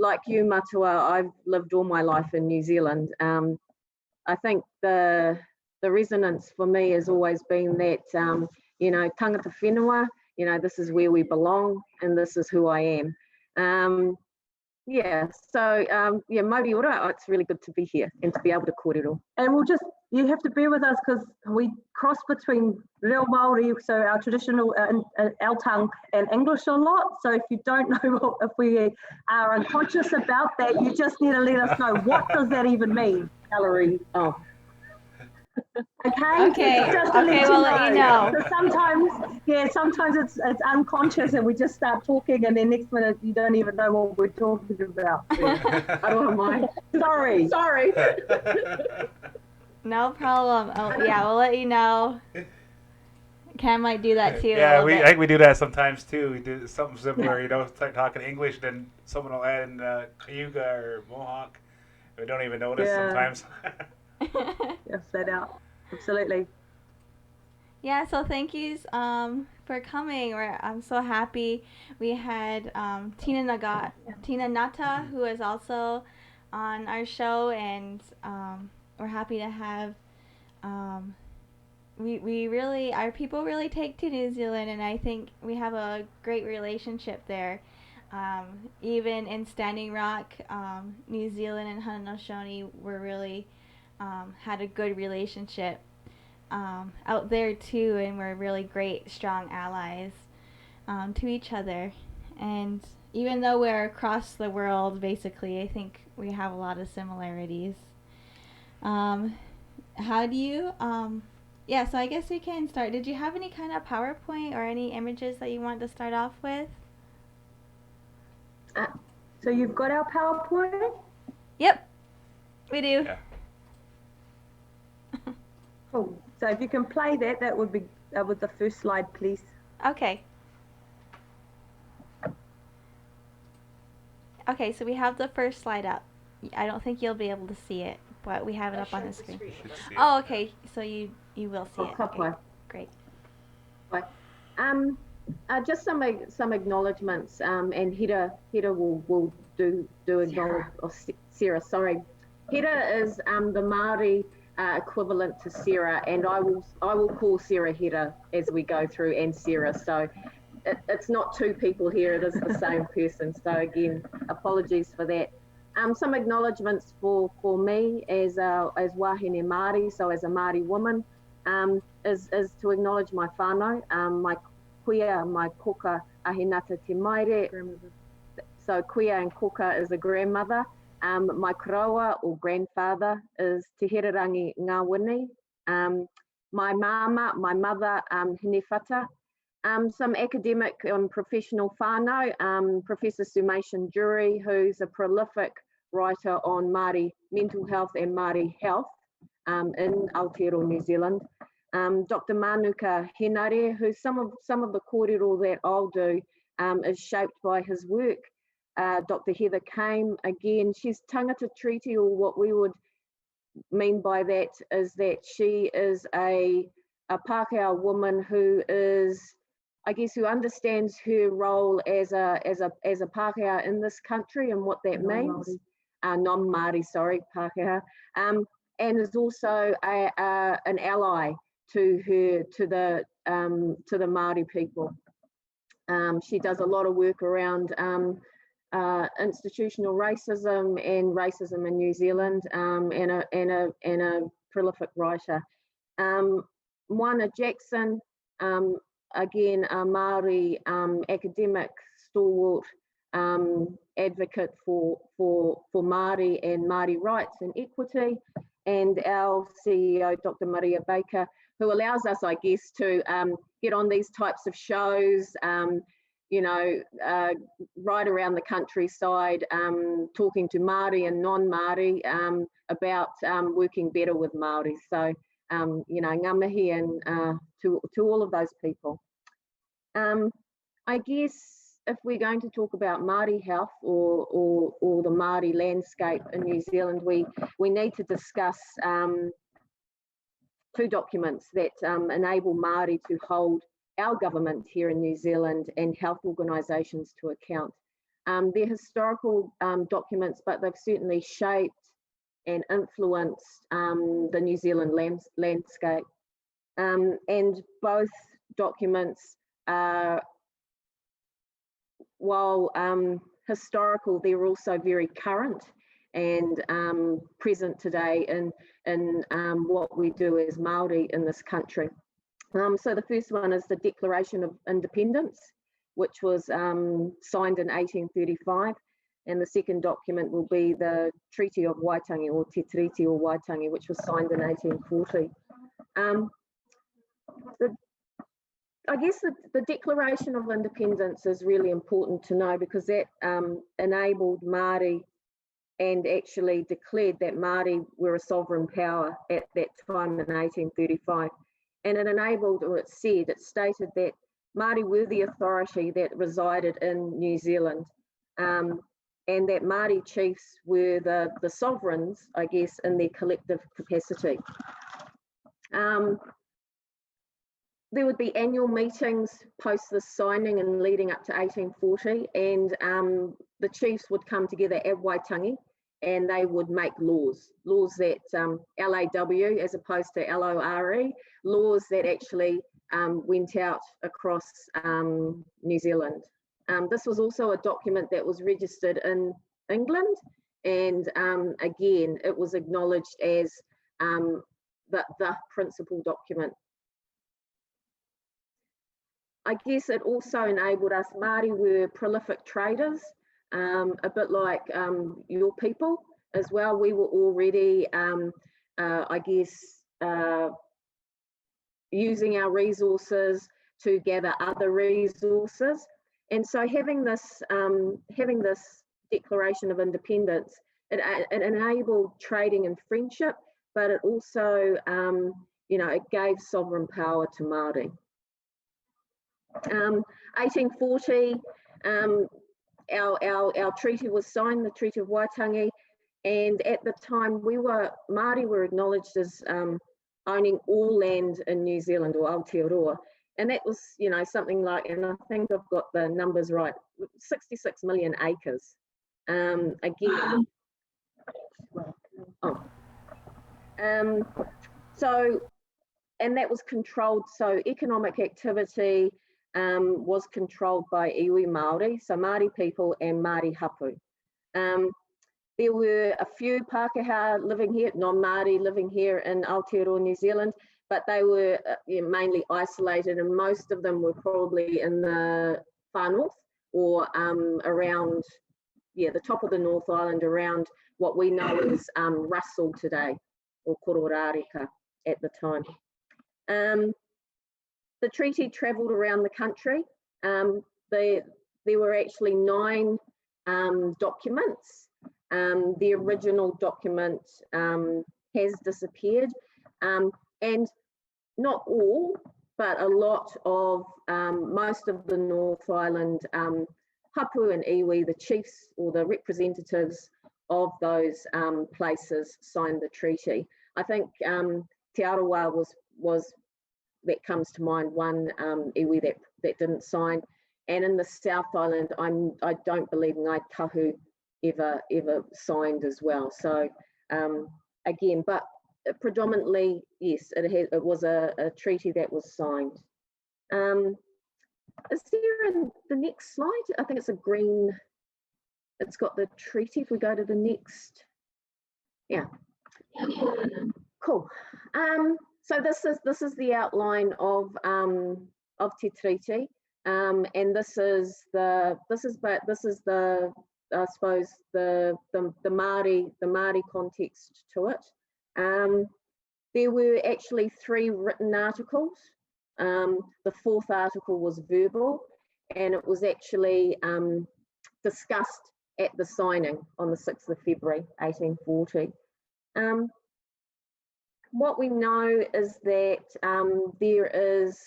like you, Matua, I've lived all my life in New Zealand. I think the resonance for me has always been that, you know, tangata whenua, you know, this is where we belong and this is who I am. Yeah, so yeah, Māori ora, it's really good to be here and to be able to kōrero. And you have to bear with us because we cross between reo Māori, so our traditional our tongue, and English a lot. So if you don't know if we are unconscious about that, you just need to let us know, what does that even mean, Valerie? Oh. Okay, Just to okay, we'll let you know. So sometimes it's unconscious and we just start talking and then next minute you don't even know what we're talking about. I don't mind. Sorry. No problem. Oh, yeah, we'll let you know. Cam might do that too. Yeah, I think we do that sometimes too. We do something similar, you know, talking English, then someone will add in Cayuga or Mohawk. We don't even notice sometimes. Yeah, flat out. Absolutely. Yeah, so thank yous for coming. I'm so happy. We had Tina Nata, who is also on our show, and we're happy to have our people really take to New Zealand, and I think we have a great relationship there. Even in Standing Rock, New Zealand and Haudenosaunee were really had a good relationship out there too, and we're really great, strong allies to each other. And even though we're across the world, basically, I think we have a lot of similarities. How do you yeah, so I guess we can start. Did you have any kind of PowerPoint or any images that you want to start off with? So you've got our PowerPoint? Yep, we do. Yeah. Cool. So if you can play that would be with the first slide, please. Okay. Okay, so we have the first slide up. I don't think you'll be able to see it, but we have it up on the screen. Oh, okay. So you will see it. Okay. Great. Just some acknowledgements, and Hera will do acknowledge. Or Sarah, sorry. Hera is the Māori equivalent to Sarah, and I will call Sarah Hera as we go through, and Sarah. So it's not two people here; it is the same person. So again, apologies for that. Some acknowledgements for me as wahine Māori, so as a Māori woman, is to acknowledge my whānau, my kuia, my koka ahinata te maire. So kuia and koka is a grandmother. My karaua or grandfather is Te Herarangi Ngāwini. My mama, my mother, hine whata. Some academic and professional whānau, Professor Sumation Jury, who's a prolific writer on Māori mental health and Māori health in Aotearoa, New Zealand. Dr. Manuka Henare, who some of the kōrero that I'll do is shaped by his work. Dr. Heather Came, again, she's tangata treaty, or what we would mean by that is that she is a Pākehā woman who is, I guess, who understands her role as a Pākehā in this country and what that means. Non-Māori, sorry, Pākehā, and is also an ally to the Māori people. She does a lot of work around institutional racism and racism in New Zealand, and a prolific writer. Moana Jackson, again, a Māori academic stalwart, advocate for Māori and Māori rights and equity, and our CEO, Dr. Maria Baker, who allows us, I guess, to get on these types of shows, right around the countryside, talking to Māori and non-Māori about working better with Māori. So, ngā mihi and to all of those people. I guess if we're going to talk about Māori health or the Māori landscape in New Zealand, we need to discuss two documents that enable Māori to hold our government here in New Zealand and health organisations to account. They're historical documents, but they've certainly shaped and influenced the New Zealand landscape. And both documents are, while historical, they're also very current and present today in what we do as Māori in this country. So the first one is the Declaration of Independence, which was signed in 1835, and the second document will be the Treaty of Waitangi, or Te Tiriti o Waitangi, which was signed in 1840. I guess the Declaration of Independence is really important to know, because that enabled Māori and actually declared that Māori were a sovereign power at that time in 1835. And it enabled, or it stated that Māori were the authority that resided in New Zealand, and that Māori chiefs were the sovereigns, I guess, in their collective capacity. There would be annual meetings post the signing and leading up to 1840, and the chiefs would come together at Waitangi, and they would make laws that LAW as opposed to LORE, laws that actually went out across New Zealand. This was also a document that was registered in England, and again, it was acknowledged as the principal document. I guess it also enabled us. Māori were prolific traders, a bit like your people as well. We were already, I guess, using our resources to gather other resources. And so having this Declaration of Independence, it enabled trading and friendship, but it also, it gave sovereign power to Māori. 1840, our treaty was signed, the Treaty of Waitangi, and at the time Māori were acknowledged as owning all land in New Zealand, or Aotearoa, and that was something like, and I think I've got the numbers right, 66 million acres. Again, so, and that was controlled, so economic activity was controlled by iwi Māori, so Māori people and Māori hapu. There were a few Pākehā living here, non-Māori living here in Aotearoa, New Zealand, but they were mainly isolated, and most of them were probably in the far north, or around, the top of the North Island, around what we know as Russell today, or Kororareka at the time. The treaty travelled around the country. There were actually 9 documents. The original document has disappeared, and not all, but a lot of, most of the North Island hapu and iwi, the chiefs or the representatives of those places, signed the treaty. I think Te Arawa was that comes to mind, one iwi that didn't sign, and in the South Island, I don't believe Ngāi Tahu ever signed as well. So again, but predominantly, yes, it was a treaty that was signed. Is there in the next slide? I think it's a green. It's got the treaty. If we go to the next, cool. So this is the outline of Te Treaty, and this is the I suppose the Māori context to it. There were actually 3 written articles. The 4th article was verbal, and it was actually discussed at the signing on the 6th of February 1840. What we know is that there is,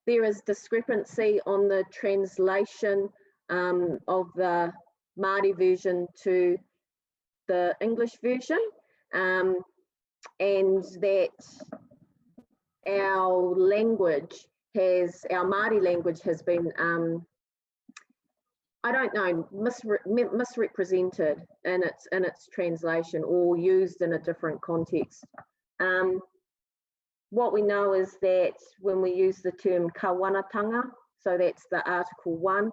there is discrepancy on the translation of the Māori version to the English version, and that our Māori language has been, I don't know, misrepresented in its translation, or used in a different context. What we know is that when we use the term kawanatanga, so that's the Article 1,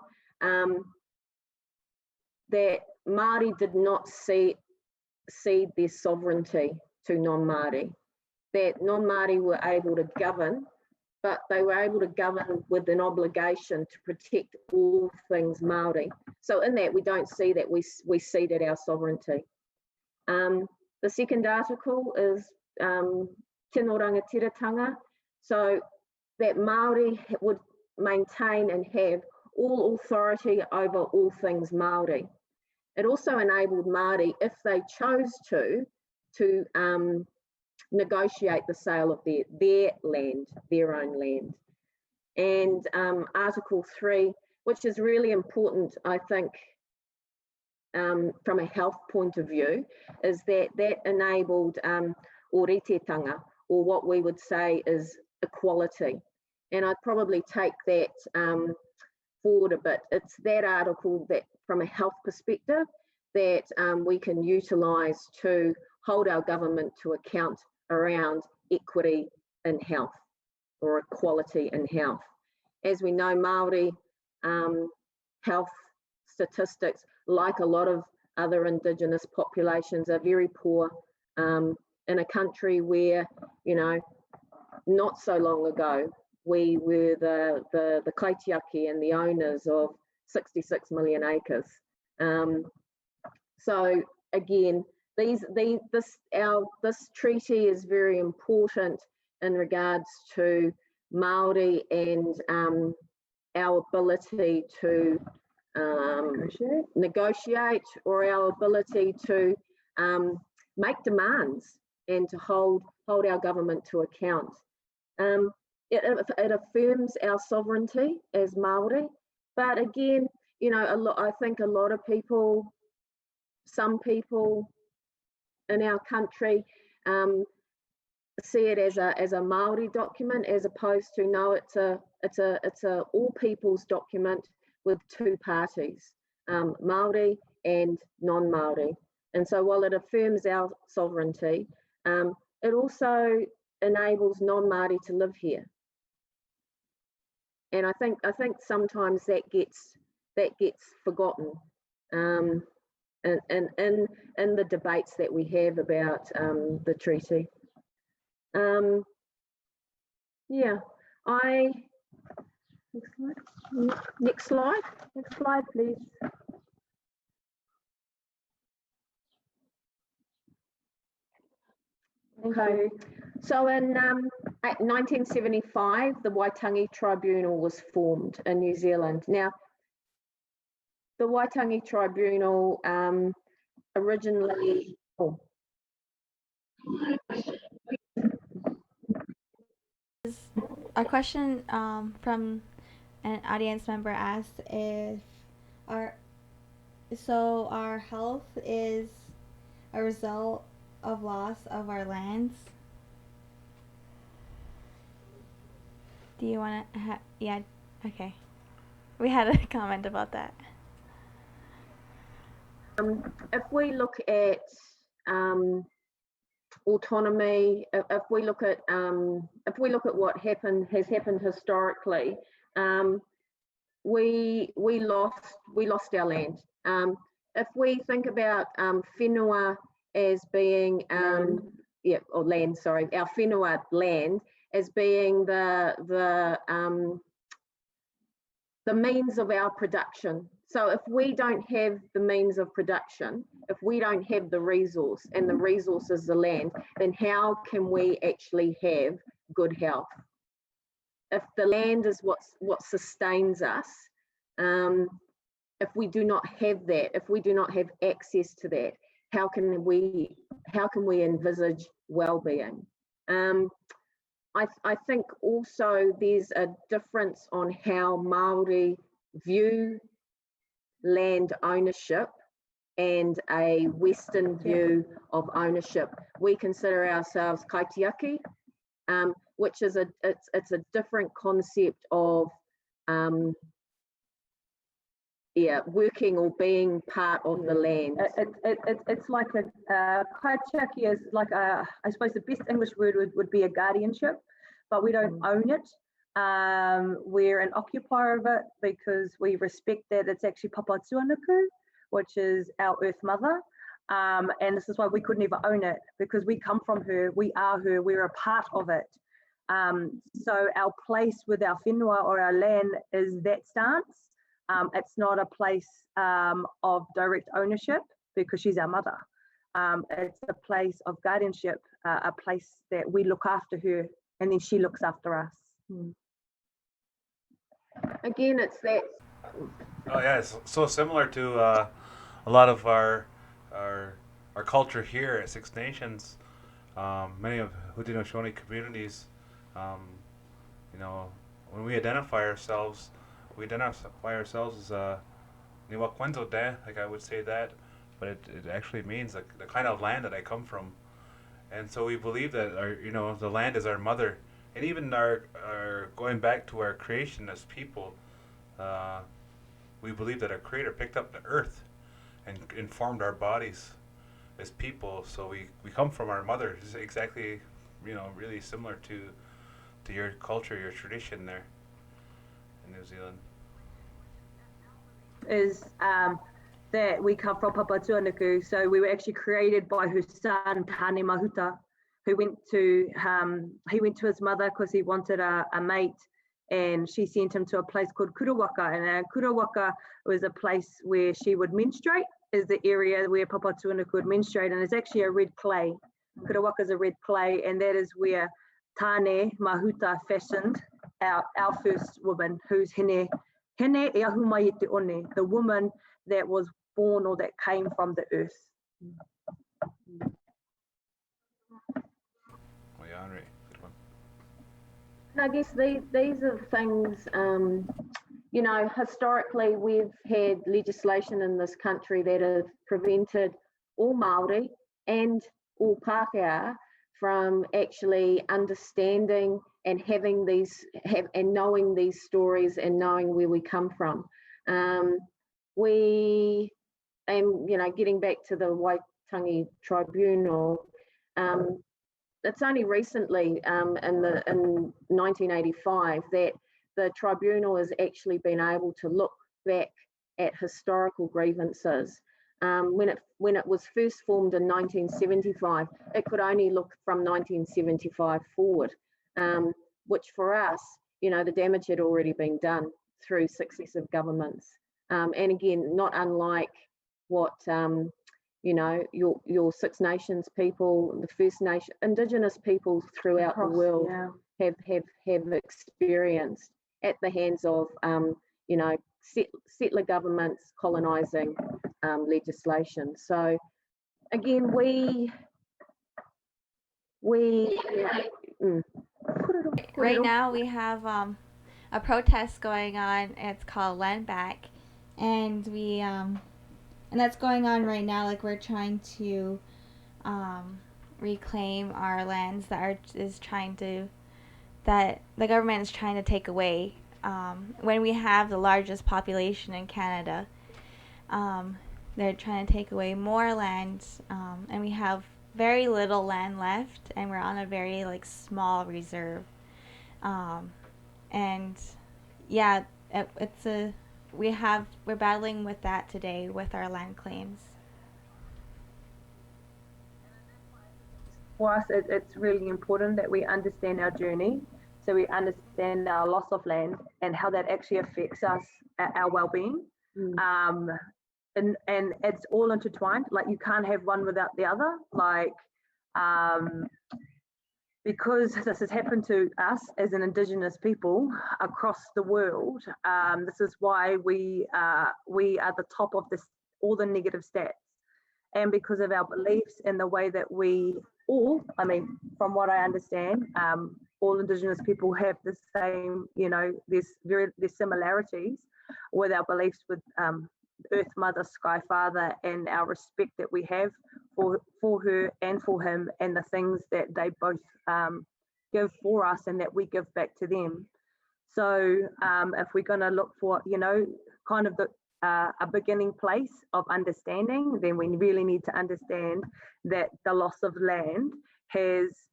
that Māori did not cede their sovereignty to non-Māori, that non-Māori were able to govern, but they were able to govern with an obligation to protect all things Māori. So in that, we don't see that we ceded our sovereignty. The second article is tino rangatiratanga, so that Māori would maintain and have all authority over all things Māori. It also enabled Māori, if they chose to negotiate the sale of their land, their own land. And Article 3, which is really important, I think, from a health point of view, is that enabled oretetanga, or what we would say is equality. And I'd probably take that forward a bit. It's that article that, from a health perspective, that we can utilise to hold our government to account around equity in health, or equality in health. As we know, Māori health statistics, like a lot of other Indigenous populations, are very poor in a country where, you know, not so long ago, we were the kaitiaki and the owners of 66 million acres. So again, this treaty is very important in regards to Māori and our ability to negotiate, or our ability to make demands and to hold our government to account. It affirms our sovereignty as Māori, but again, you know, I think a lot of people, some people in our country, see it as a Māori document, as opposed to, no, it's a all people's document with two parties, Māori and non-Māori. And so while it affirms our sovereignty, it also enables non-Māori to live here. And I think sometimes that gets forgotten in the debates that we have about the treaty. Yeah, next slide, please. Okay, so in 1975, the Waitangi Tribunal was formed in New Zealand. Now, the Waitangi Tribunal originally... Oh. A question from an audience member asked if our health is a result of loss of our lands. Do you want to yeah, okay. We had a comment about that. If we look at autonomy, if we look at what has happened historically, we lost our land. If we think about whenua as being our whenua land as being the means of our production. So if we don't have the means of production, if we don't have the resource, and the resource is the land, then how can we actually have good health? If the land is what sustains us, if we do not have that, if we do not have access to that, how can we envisage well-being? I think also there's a difference on how Māori view land ownership and a Western view of ownership. We consider ourselves kaitiaki, which is it's a different concept of working or being part of the land. It's like kaitiaki is like I suppose the best English word would be a guardianship, but we don't own it. We're an occupier of it because we respect that it's actually Papa Tuanuku, which is our Earth Mother. And this is why we could never own it, because we come from her, we are her, we're a part of it. So our place with our whenua or our land is that stance. It's not a place of direct ownership because she's our mother. it's a place of guardianship, a place that we look after her, and then she looks after us. Again, it's that. Oh yeah, it's so similar to a lot of our culture here at Six Nations. Many of Haudenosaunee communities, you know, when we identify ourselves as Niwa Kwenzo De, like I would say that, but it actually means like the kind of land that I come from. And so we believe that the land is our mother. And even our going back to our creation as people, we believe that our Creator picked up the earth and informed our bodies as people. So we come from our mother. It's exactly, really similar to your culture, your tradition there in New Zealand. Is that we come from Papa Tuanuku, so we were actually created by her son Tane Mahuta, who went to his mother because he wanted a mate, and she sent him to a place called Kurawaka, and Kurawaka was a place where she would menstruate, is the area where Papa Tuanuku would menstruate, and it's actually a red clay. Kurawaka is a red clay, and that is where Tane Mahuta fashioned our first woman, who's Hene e ahumai te one, the woman that was born or that came from the earth. And I guess these are things, historically we've had legislation in this country that have prevented all Māori and all Pākehā from actually understanding and having and knowing these stories and knowing where we come from. Getting back to the Waitangi Tribunal, it's only recently in 1985 that the tribunal has actually been able to look back at historical grievances. When it was first formed in 1975, it could only look from 1975 forward, which for us, the damage had already been done through successive governments. And again, not unlike what your Six Nations people, the First Nation, Indigenous people throughout the world have experienced at the hands of settler governments colonising legislation. So again, right now we have a protest going on. It's called Land Back, and we and that's going on right now. Like, we're trying to reclaim our lands that the government is trying to take away. When we have the largest population in Canada, they're trying to take away more land, and we have very little land left, and we're on a very small reserve. And yeah, we're battling with that today with our land claims. For us, it's really important that we understand our journey, so we understand our loss of land and how that actually affects us, our well-being. And it's all intertwined. Like, you can't have one without the other. Because this has happened to us as an Indigenous people across the world, this is why we are the top of all the negative stats. And because of our beliefs and the way that from what I understand, all Indigenous people have the same, there's similarities with our beliefs with Earth Mother, Sky Father, and our respect that we have for her and for him, and the things that they both give for us and that we give back to them. So if we're going to look for, kind of a beginning place of understanding, then we really need to understand that the loss of land has,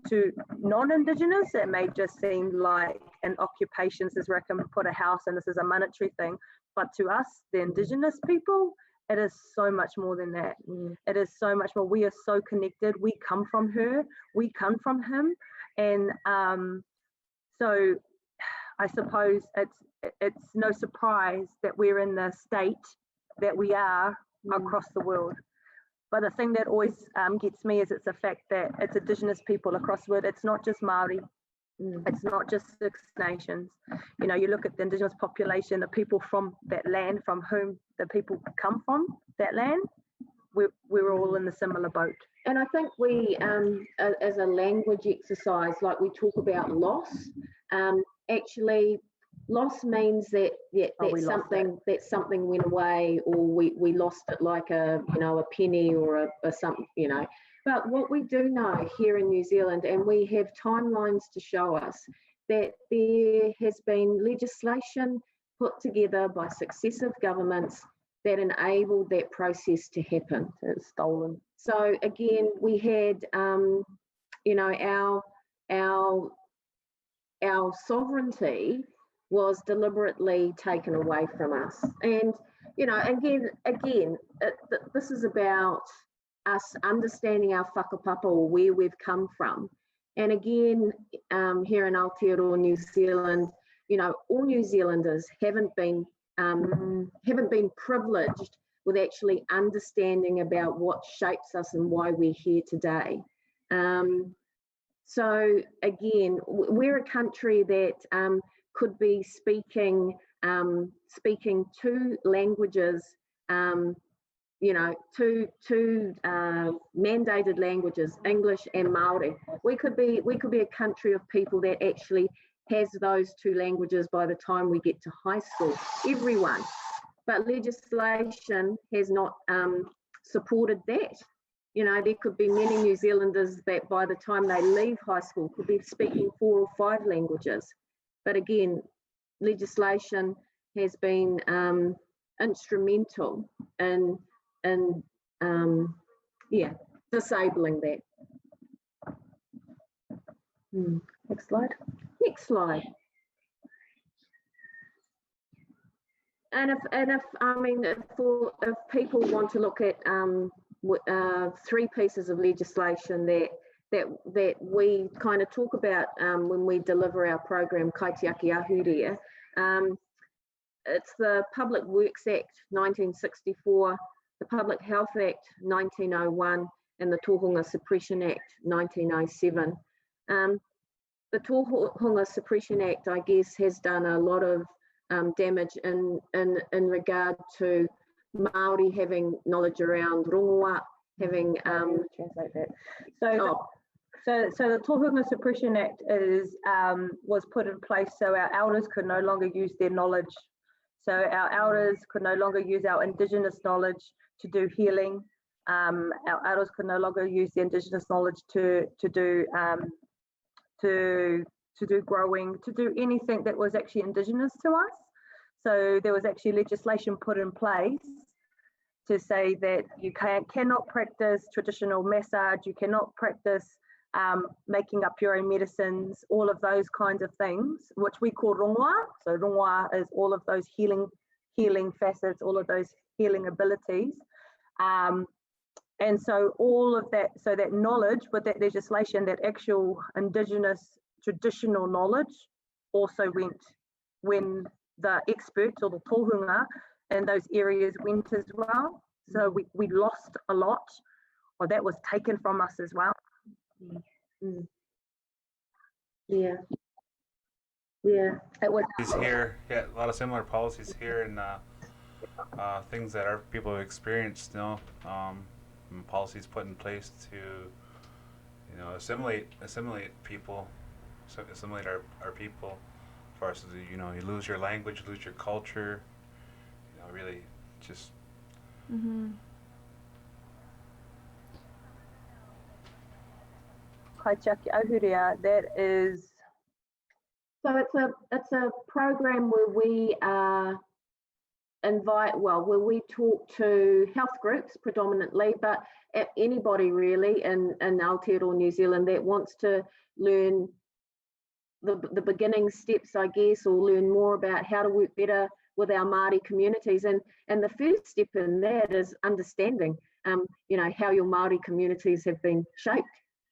to non-Indigenous, it may just seem like an occupation. This is where I can put a house and this is a monetary thing. But to us, the Indigenous people, it is so much more than that. It is so much more. We are so connected. We come from her. We come from him. And so I suppose it's no surprise that we're in the state that we are across the world. But the thing that always gets me is it's the fact that it's Indigenous people across the world. It's not just Māori. It's not just Six Nations. You know, you look at the Indigenous population, the people from that land, from whom the people come from, that land, we're all in the similar boat. And I think we, as a language exercise, like we talk about loss, actually loss means that something went away, or we lost it, like a penny or a something, you know. But what we do know here in New Zealand, and we have timelines to show us, that there has been legislation put together by successive governments that enabled that process to happen. It's stolen. So again, we had, our sovereignty was deliberately taken away from us. And, you know, again, this is about us understanding our whakapapa, or where we've come from. And again, here in Aotearoa, New Zealand, you know, all New Zealanders haven't been privileged with actually understanding about what shapes us and why we're here today. So again, we're a country that could be speaking two languages, you know, two mandated languages, English and Māori. We could be a country of people that actually has those two languages by the time we get to high school, everyone. But legislation has not supported that. You know, there could be many New Zealanders that by the time they leave high school could be speaking 4 or 5 languages. But again, legislation has been instrumental in disabling that. Next slide. Next slide. And if people want to look at 3 pieces of legislation that we kind of talk about when we deliver our program Kaitiaki Ahurea, it's the Public Works Act 1964, the Public Health Act 1901, and the Tohunga Suppression Act 1907. The Tohunga Suppression Act, I guess, has done a lot of damage in regard to Māori having knowledge around rongoa, having translate that. So the Tohunga Suppression Act was put in place so our elders could no longer use their knowledge. So our elders could no longer use our Indigenous knowledge to do healing. Our elders could no longer use the Indigenous knowledge to do growing, to do anything that was actually Indigenous to us. So there was actually legislation put in place to say that you cannot practice traditional massage, you cannot practice making up your own medicines, all of those kinds of things, which we call rongoa. So rongoa is all of those healing facets, all of those healing abilities. And so all of that, so that knowledge with that legislation, that actual Indigenous traditional knowledge also went when the experts or the tohunga in those areas went as well. So we lost a lot, or that was taken from us as well. Yeah. It was here. Yeah, a lot of similar policies here, and things that our people have experienced. You know, policies put in place to, you know, assimilate people, assimilate our people. As far as, you know, you lose your language, lose your culture. You know, really just. Kaitiaki Ahurea, that is. So it's a program where we where we talk to health groups predominantly, but anybody really in Aotearoa, New Zealand, that wants to learn the beginning steps, I guess, or learn more about how to work better with our Māori communities. And the first step in that is understanding, you know, how your Māori communities have been shaped.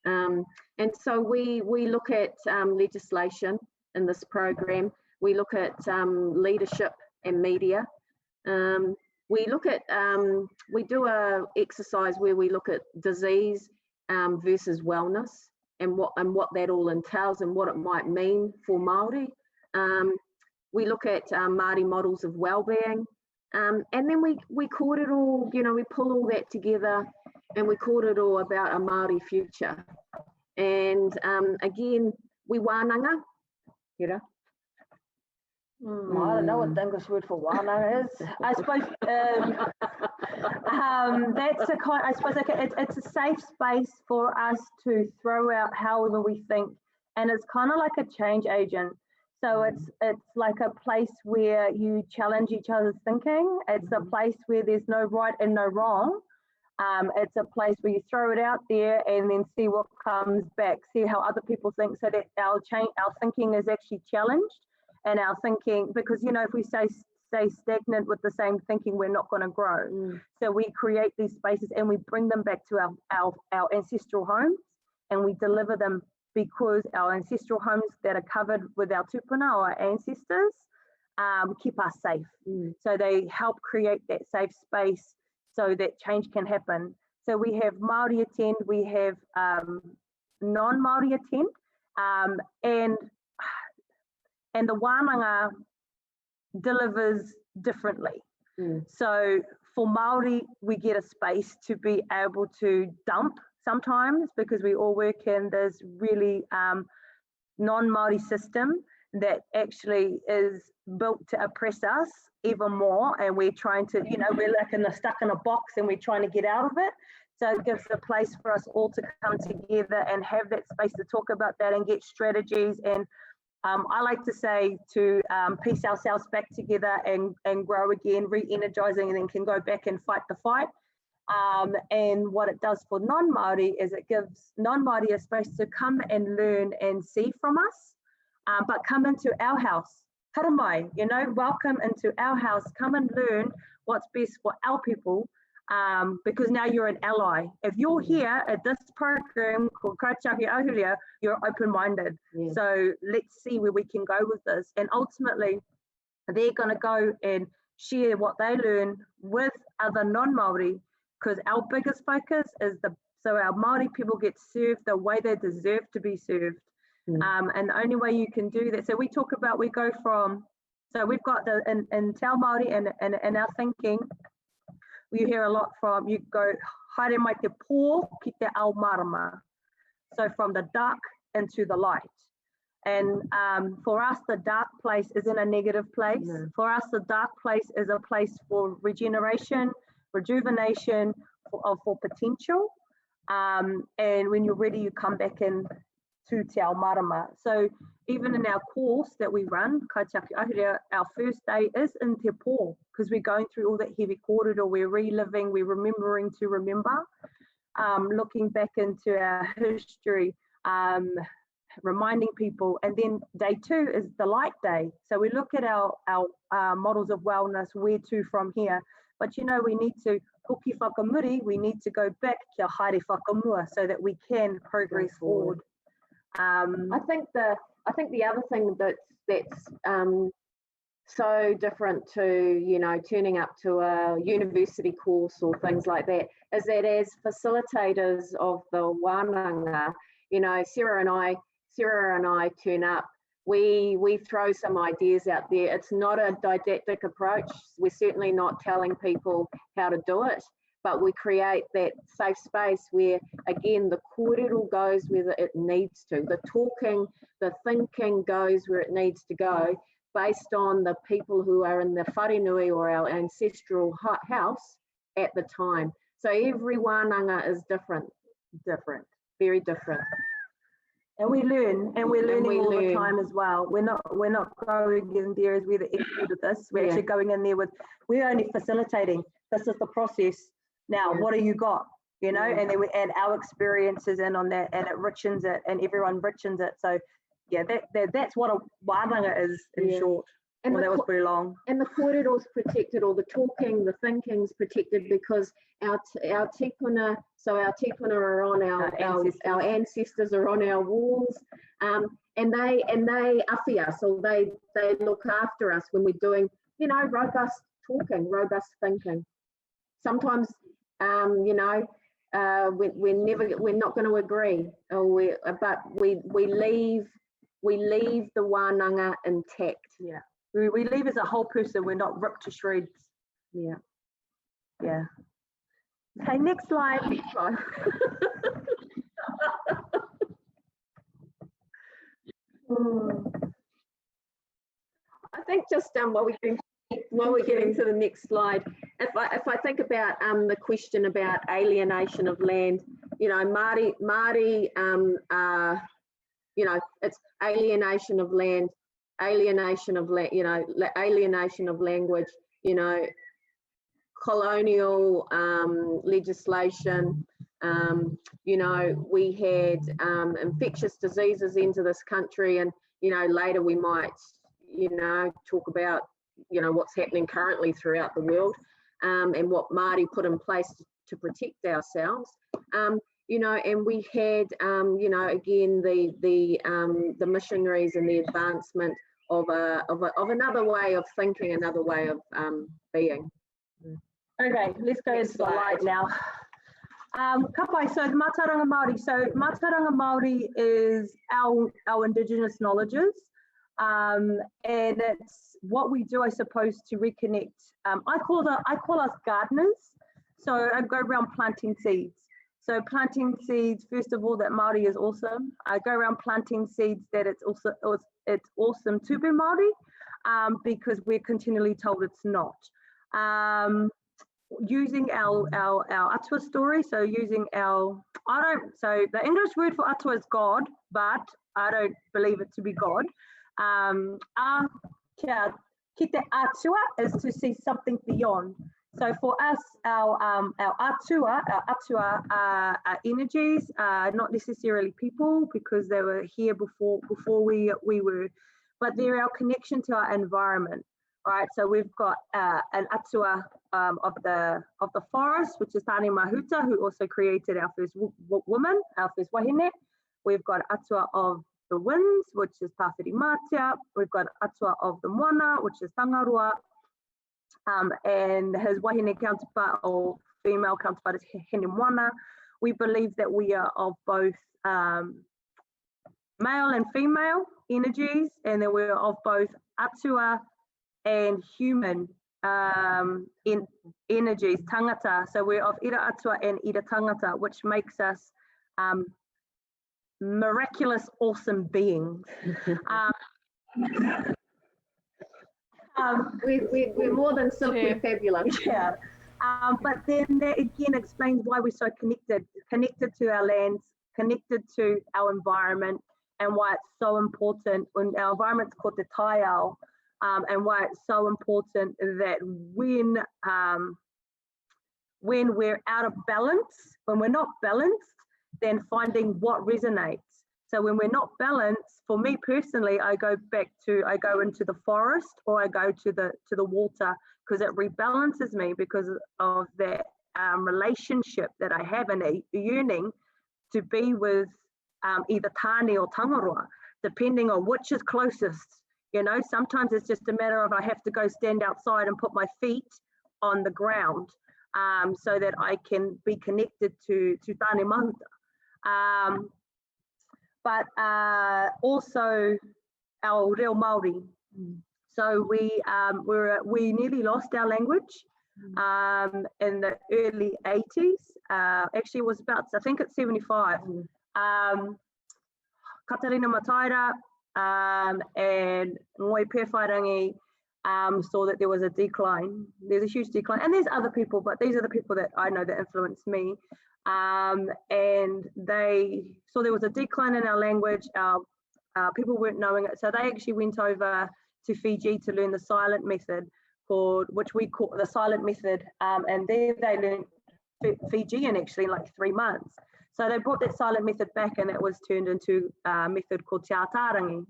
And so we look at legislation in this program. We look at leadership and media. we look at, we do a exercise where we look at disease versus wellness and what that all entails and what it might mean for Māori. We look at Māori models of well-being, and then we kōrero, you know, we pull all that together and we kōrero about a Māori future. And again, we wānanga, Hera. I don't know what the English word for wānanga is. I suppose that's a kind. I suppose it's a safe space for us to throw out however we think, and it's kind of like a change agent. So it's like a place where you challenge each other's thinking. It's a place where there's no right and no wrong. It's a place where you throw it out there and then see what comes back, see how other people think, so that our thinking is actually challenged. And our thinking, because, you know, if we stay stagnant with the same thinking, we're not going to grow. So we create these spaces and we bring them back to our ancestral homes, and we deliver them because our ancestral homes that are covered with our tupuna, our ancestors, keep us safe. So they help create that safe space so that change can happen. So we have Māori attend, we have non-Māori attend, and the wānanga delivers differently. So for Māori, we get a space to be able to dump sometimes, because we all work in this really non-Māori system that actually is built to oppress us even more, and we're trying to, you know, we're like stuck in a box and we're trying to get out of it. So it gives a place for us all to come together and have that space to talk about that and get strategies. And I like to say to piece ourselves back together and grow again, re-energizing, and then can go back and fight the fight. And what it does for non-Māori is it gives non-Māori a space to come and learn and see from us, but come into our house. Haramai, you know, welcome into our house, come and learn what's best for our people, because now you're an ally. If you're here at this program called Kaitiaki Ahurea, you're open-minded. So let's see where we can go with this. And ultimately, they're going to go and share what they learn with other non-Māori, because our biggest focus is so our Māori people get served the way they deserve to be served. And the only way you can do that, so we talk about, we go from, so we've got in Te Ao Māori and our thinking, we hear a lot from, you go, haere mai te pō ki te ao marama. So from the dark into the light. And for us, the dark place isn't a negative place. For us, the dark place is a place for regeneration, rejuvenation, for potential. And when you're ready, you come back in to Te Ao Marama. So even in our course that we run, Kaitiaki Ahurea, our first day is in Te Pō, because we're going through all that heavy kōrero, we're reliving, we're remembering to remember, looking back into our history, reminding people. And then day 2 is the light day. So we look at our models of wellness, where to from here. But you know, we need to hoki whakamuri, we need to go back kia haere whakamua so that we can progress forward. I think the other thing that's so different to, you know, turning up to a university course or things like that, is that as facilitators of the wānanga, you know, Sarah and I turn up, we throw some ideas out there. It's not a didactic approach. We're certainly not telling people how to do it, but we create that safe space where, again, the kōrero goes where it needs to. The talking, the thinking goes where it needs to go, based on the people who are in the wharenui or our ancestral house at the time. So every wānanga is different, very different. And we learn, and we're learning all the time as well. We're not going in there as we're the expert of this. We're actually going in there with, we're only facilitating. This is the process. Now, what do you got? You know, and then we add our experiences in on that, and it richens it, and everyone richens it. So, yeah, that's what a wānanga is in short. And that was pretty long. And the kōrero's protected, or the talking, the thinking's protected, because our tipuna, so our tipuna are on our ancestors are on our walls, and they awhia, so they look after us when we're doing, you know, robust talking, robust thinking. Sometimes, you know, we're not going to agree, but we leave the wānanga intact. Yeah, we leave as a whole person. We're not ripped to shreds. Yeah. Yeah. Okay, next slide. I think just while we're getting to the next slide, if I think about the question about alienation of land, you know, Māori, you know, it's alienation of land, you know, alienation of language, you know, colonial legislation. You know, we had infectious diseases into this country, and you know, later we might, you know, talk about, you know, what's happening currently throughout the world, and what Māori put in place to protect ourselves. You know, and we had, you know, again the missionaries and the advancement of another way of thinking, another way of being. Okay, let's go into the light now. Kapai, so Mātauranga Māori. So Mātauranga Māori is our Indigenous knowledges, and it's what we do, I suppose, to reconnect. I call us gardeners. So I go around planting seeds. So planting seeds, first of all, that Māori is awesome. I go around planting seeds that it's awesome to be Māori, because we're continually told it's not. Using our Atua story, so using so the English word for Atua is God, but I don't believe it to be God. Kite Atua is to see something beyond. So for us, our Atua are energies, not necessarily people, because they were here before we were, but they're our connection to our environment. Right, so we've got an Atua of the forest, which is Tāne Mahuta, who also created our first woman, our first wahine. We've got Atua of the winds, which is Tāwhiri Mātia. We've got Atua of the moana, which is Tangaroa, and his wahine counterpart or female counterpart is Hene Moana. We believe that we are of both male and female energies, and that we're of both Atua and human in energies, tangata. So we're of ira atua and ira tangata, which makes us miraculous, awesome beings. We're more than simply fabulous. Yeah. But then that again explains why we're so connected to our lands, connected to our environment, and why it's so important. When our environment's called the taiao, and why it's so important that when we're out of balance, when we're not balanced, then finding what resonates. So when we're not balanced, for me personally, I go into the forest, or I go to the water, because it rebalances me because of that relationship that I have and a yearning to be with either Tāne or Tangaroa, depending on which is closest. You know, sometimes it's just a matter of I have to go stand outside and put my feet on the ground, so that I can be connected to Tāne Mahuta. But also our reo Māori. So we nearly lost our language in the early 80s. Actually, it was about, I think it's 75. Katarina Mataira and Ngoi Pewhairangi saw that there was a decline. There's a huge decline, and there's other people, but these are the people that I know that influenced me. And they saw there was a decline in our language. People weren't knowing it, so they actually went over to Fiji to learn the silent method, which we call the silent method, and there they learned Fijian actually in like 3 months. So they brought that silent method back, and it was turned into a method called Te Aotearoa.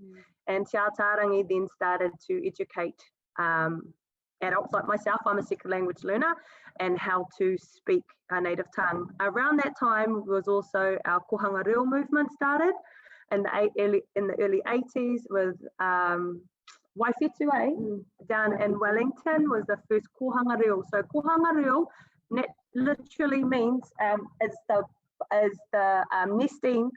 And Te Aotearoa then started to educate adults like myself, I'm a second language learner, and how to speak a native tongue. Around that time was also our kohanga reo movement started in the early 80s with Whātua down in Wellington was the first kohanga reo. So kohanga reo literally means is the nesting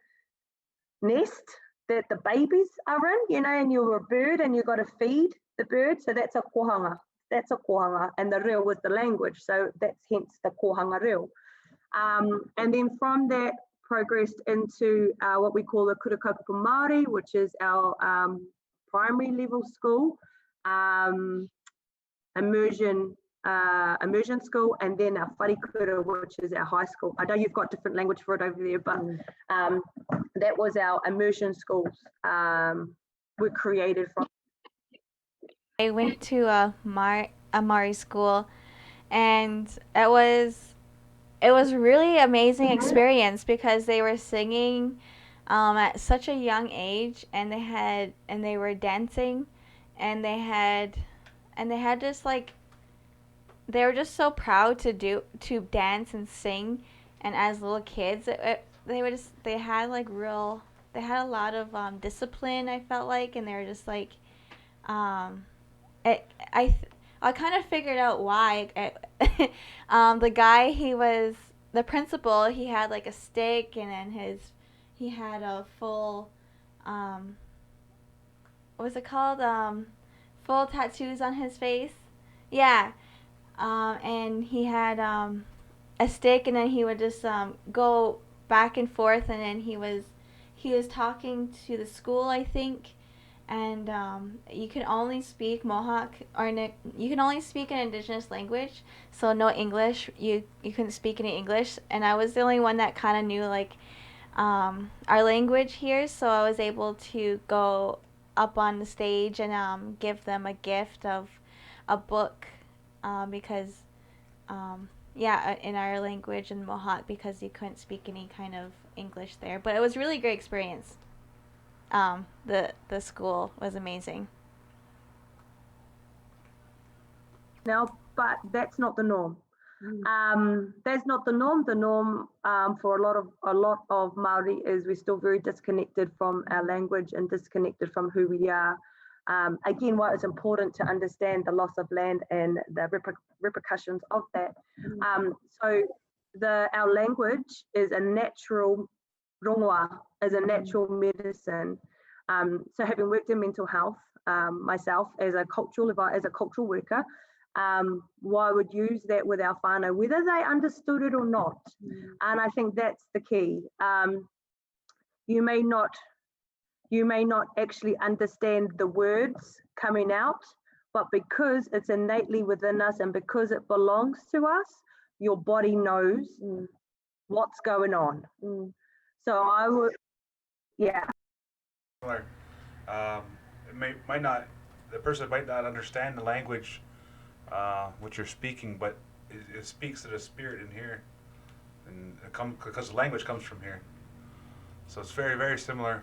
nest that the babies are in, you know, and you're a bird and you've got to feed the bird. So that's a kohanga. That's a kohanga. And the reo was the language. So that's hence the kohanga reo. And then from that progressed into what we call the Kurakapuka Māori, which is our primary level school, immersion school, and then our wharikura, which is our high school. I know you've got different language for it over there, but that was our immersion schools were created from. I went to a Māori school, and it was really amazing experience because they were singing at such a young age, and they were dancing, and they had just like, they were just so proud to dance and sing, and as little kids they had a lot of discipline, I felt like, and they were just like I kind of figured out why. The guy, the principal, he had like a stick, and then he had a full, what was it called? Full tattoos on his face. Yeah. And he had a stick, and then he would just go back and forth, and then he was talking to the school, I think. And you can only speak Mohawk, or you can only speak an indigenous language, so no English. You couldn't speak any English, and I was the only one that kind of knew like our language here, so I was able to go up on the stage and give them a gift of a book because in our language in Mohawk, because you couldn't speak any kind of English there. But it was a really great experience. The school was amazing. Now, but that's not the norm. That's not the norm. The norm for a lot of Māori is we're still very disconnected from our language and disconnected from who we are. Again, why it's important to understand the loss of land and the repercussions of that. So our language is a natural rongoa, is a natural medicine. So having worked in mental health myself as a cultural worker, I would use that with our whānau, whether they understood it or not. And I think that's the key. You may not actually understand the words coming out, but because it's innately within us and because it belongs to us, your body knows what's going on. So I would, yeah. The person might not understand the language what you're speaking, but it speaks to the spirit in here, and because the language comes from here, so it's very, very similar.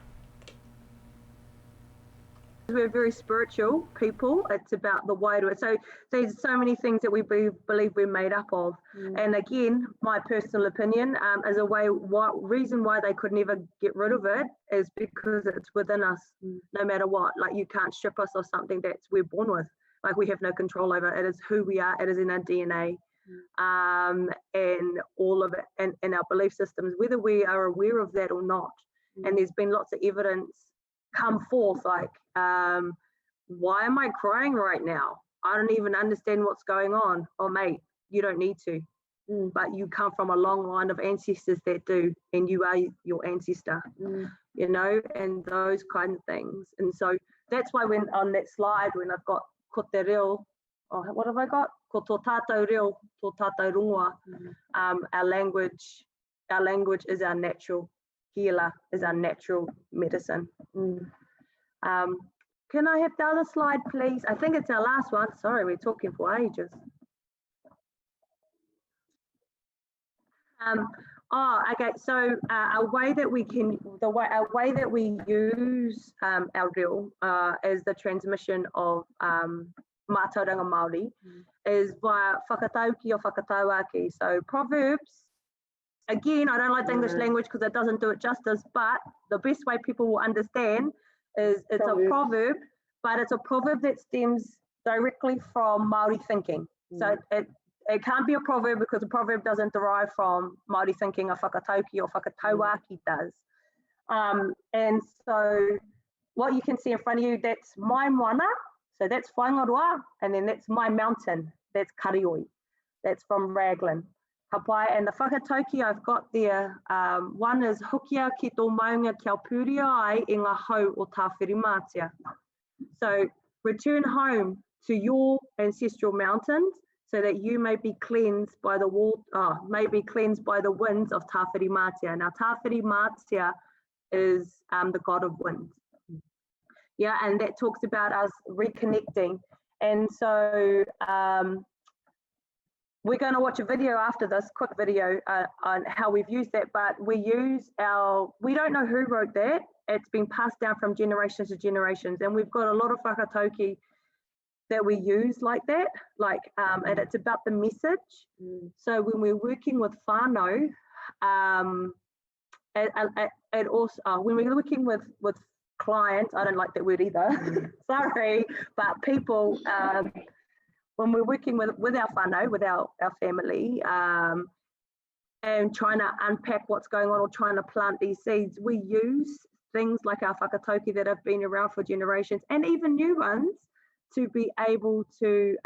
We're very spiritual people. It's about the Whiro. So there's so many things that we believe we're made up of. And again, my personal opinion, as a reason why they could never get rid of it is because it's within us, no matter what. Like, you can't strip us of something that we're born with. Like, we have no control over. It is who we are. It is in our DNA, and all of it, and our belief systems, whether we are aware of that or not. And there's been lots of evidence come forth, like, why am I crying right now? I don't even understand what's going on. Oh, mate, you don't need to. But you come from a long line of ancestors that do, and you are your ancestor, you know, and those kinds of things. And so that's why when on that slide, when I've got ko te reo, what have I got? Ko tō tātou reo, tō tātou rongoa. Our language is our natural healer, is our natural medicine. Can I have the other slide, please? I think it's our last one. Sorry, we're talking for ages. Okay. So our way that we use our reo as the transmission of mātauranga Māori is via whakatauki or whakatauaki. So proverbs. Again, I don't like the English language because it doesn't do it justice, but the best way people will understand is it's a proverb but it's a proverb that stems directly from Māori thinking. So it can't be a proverb because a proverb doesn't derive from Māori thinking. A whakatauki or whakatauaki does. And so what you can see in front of you, that's my moana, so that's Whaingaroa, and then that's my mountain, that's Karioi, that's from Raglan. Hapai, and the whakatauki I've got there, one is Hukia ki tō maunga kia puria ai i ngā hau o tāwhiri mātia. So return home to your ancestral mountains so that you may be cleansed by the winds of tāwhiri mātia. Now tāwhiri mātia is the god of winds. Yeah, and that talks about us reconnecting. And so we're going to watch a video after this, quick video on how we've used that, but we don't know who wrote that. It's been passed down from generations to generations. And we've got a lot of whakatauki that we use like that, and it's about the message. So when we're working with whānau, and also when we're working with clients, I don't like that word either, sorry, but people, when we're working with our whānau, with our family, and trying to unpack what's going on or trying to plant these seeds, we use things like our whakatauki that have been around for generations and even new ones to be able to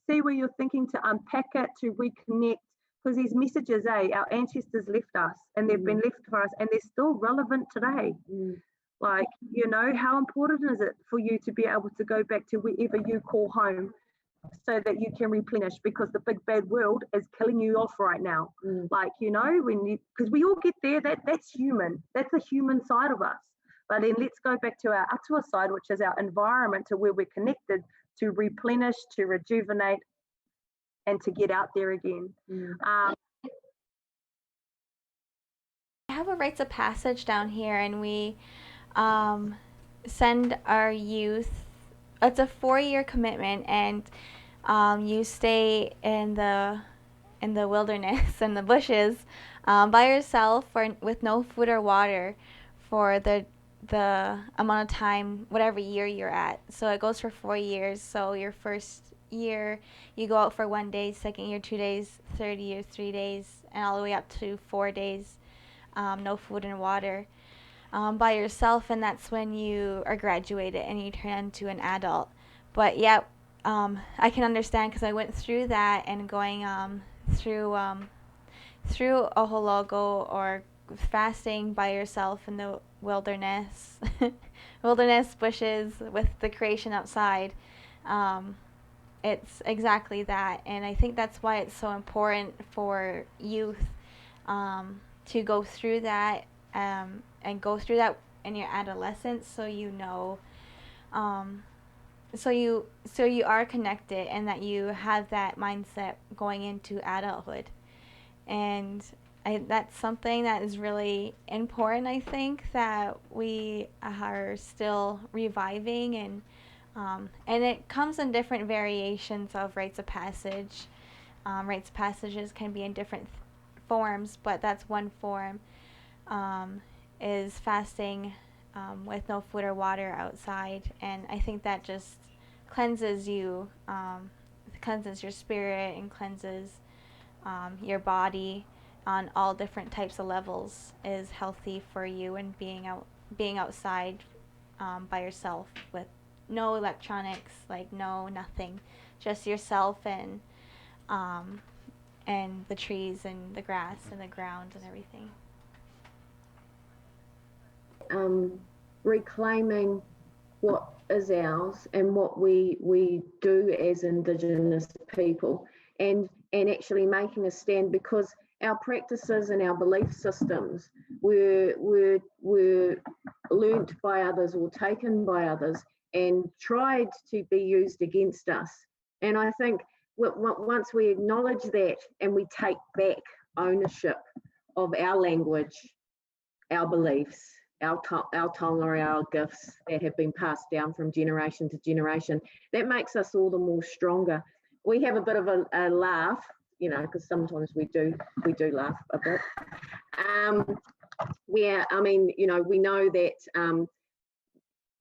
see where you're thinking, to unpack it, to reconnect, because these messages, our ancestors left us and they've been left for us and they're still relevant today. Like, you know, how important is it for you to be able to go back to wherever you call home so that you can replenish, because the big bad world is killing you off right now. Like, you know, because we all get there, that's human, that's the human side of us. But then let's go back to our atua side, which is our environment, to where we're connected, to replenish, to rejuvenate, and to get out there again. I have a rites of passage down here, and we send our youth. It's a 4-year commitment, and you stay in the wilderness, in the bushes, by yourself with no food or water for the amount of time, whatever year you're at. So it goes for 4 years. So your first year you go out for 1 day, second year 2 days, third year 3 days, and all the way up to 4 days, no food and water, by yourself, and that's when you are graduated and you turn into an adult. But yeah, I can understand, because I went through that, and going through ohologo, or fasting by yourself in the wilderness bushes with the creation outside. It's exactly that, and I think that's why it's so important for youth to go through that, and go through that in your adolescence, so you know, so you are connected, and that you have that mindset going into adulthood. And that's something that is really important, I think, that we are still reviving, and it comes in different variations of rites of passage. Rites of passages can be in different forms, but that's one form, is fasting with no food or water outside. And I think that just cleanses you, cleanses your spirit, and cleanses your body on all different types of levels, is healthy for you, and being outside by yourself with no electronics, like nothing, just yourself and the trees and the grass and the ground and everything. Reclaiming what is ours and what we do as Indigenous people, and actually making a stand, because our practices and our belief systems were learnt by others or taken by others and tried to be used against us. And I think once we acknowledge that and we take back ownership of our language, our beliefs, our taonga, our gifts that have been passed down from generation to generation, that makes us all the more stronger. We have a bit of a laugh, you know, because sometimes we do laugh a bit. Where, I mean, you know, we know that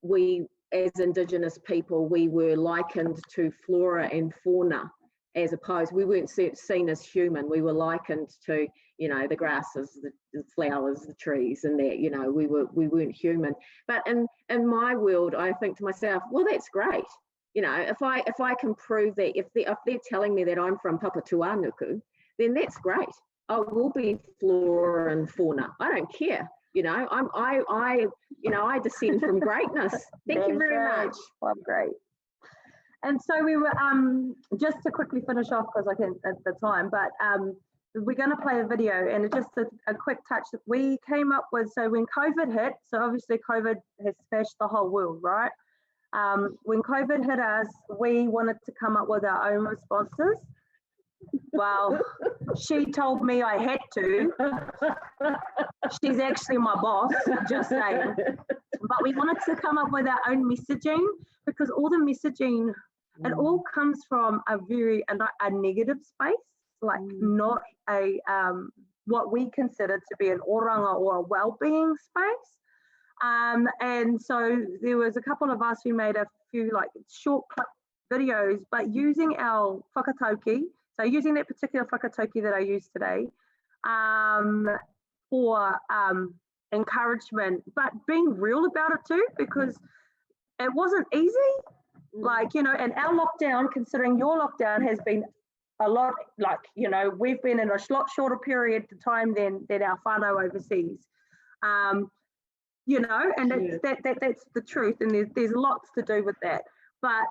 we as Indigenous people, we were likened to flora and fauna, as opposed, we weren't seen as human. We were likened to, you know, the grasses, the flowers, the trees, and that, you know, we weren't human. But in my world, I think to myself, well, that's great. You know, if I can prove that, if they're telling me that I'm from Papatuanuku, then that's great. I will be flora and fauna. I don't care. You know, I descend from greatness. Thank you very much. Well, great. And so we were just to quickly finish off, because I can at the time, but we're going to play a video, and just a quick touch that we came up with. So when COVID hit, so obviously COVID has smashed the whole world, right? When COVID hit us, we wanted to come up with our own responses. Well, she told me I had to. She's actually my boss, just saying. But we wanted to come up with our own messaging, because all the messaging, it all comes from a negative space, like not a what we consider to be an oranga or a well-being space. And so there was a couple of us who made a few like short clip videos, but using our whakatauki, so using that particular whakatauki that I used today for encouragement, but being real about it too, because it wasn't easy. Like, you know, and our lockdown, considering your lockdown has been a lot, like, you know, we've been in a lot shorter period of time than our whānau overseas. You know, and that's the truth, and there's lots to do with that. But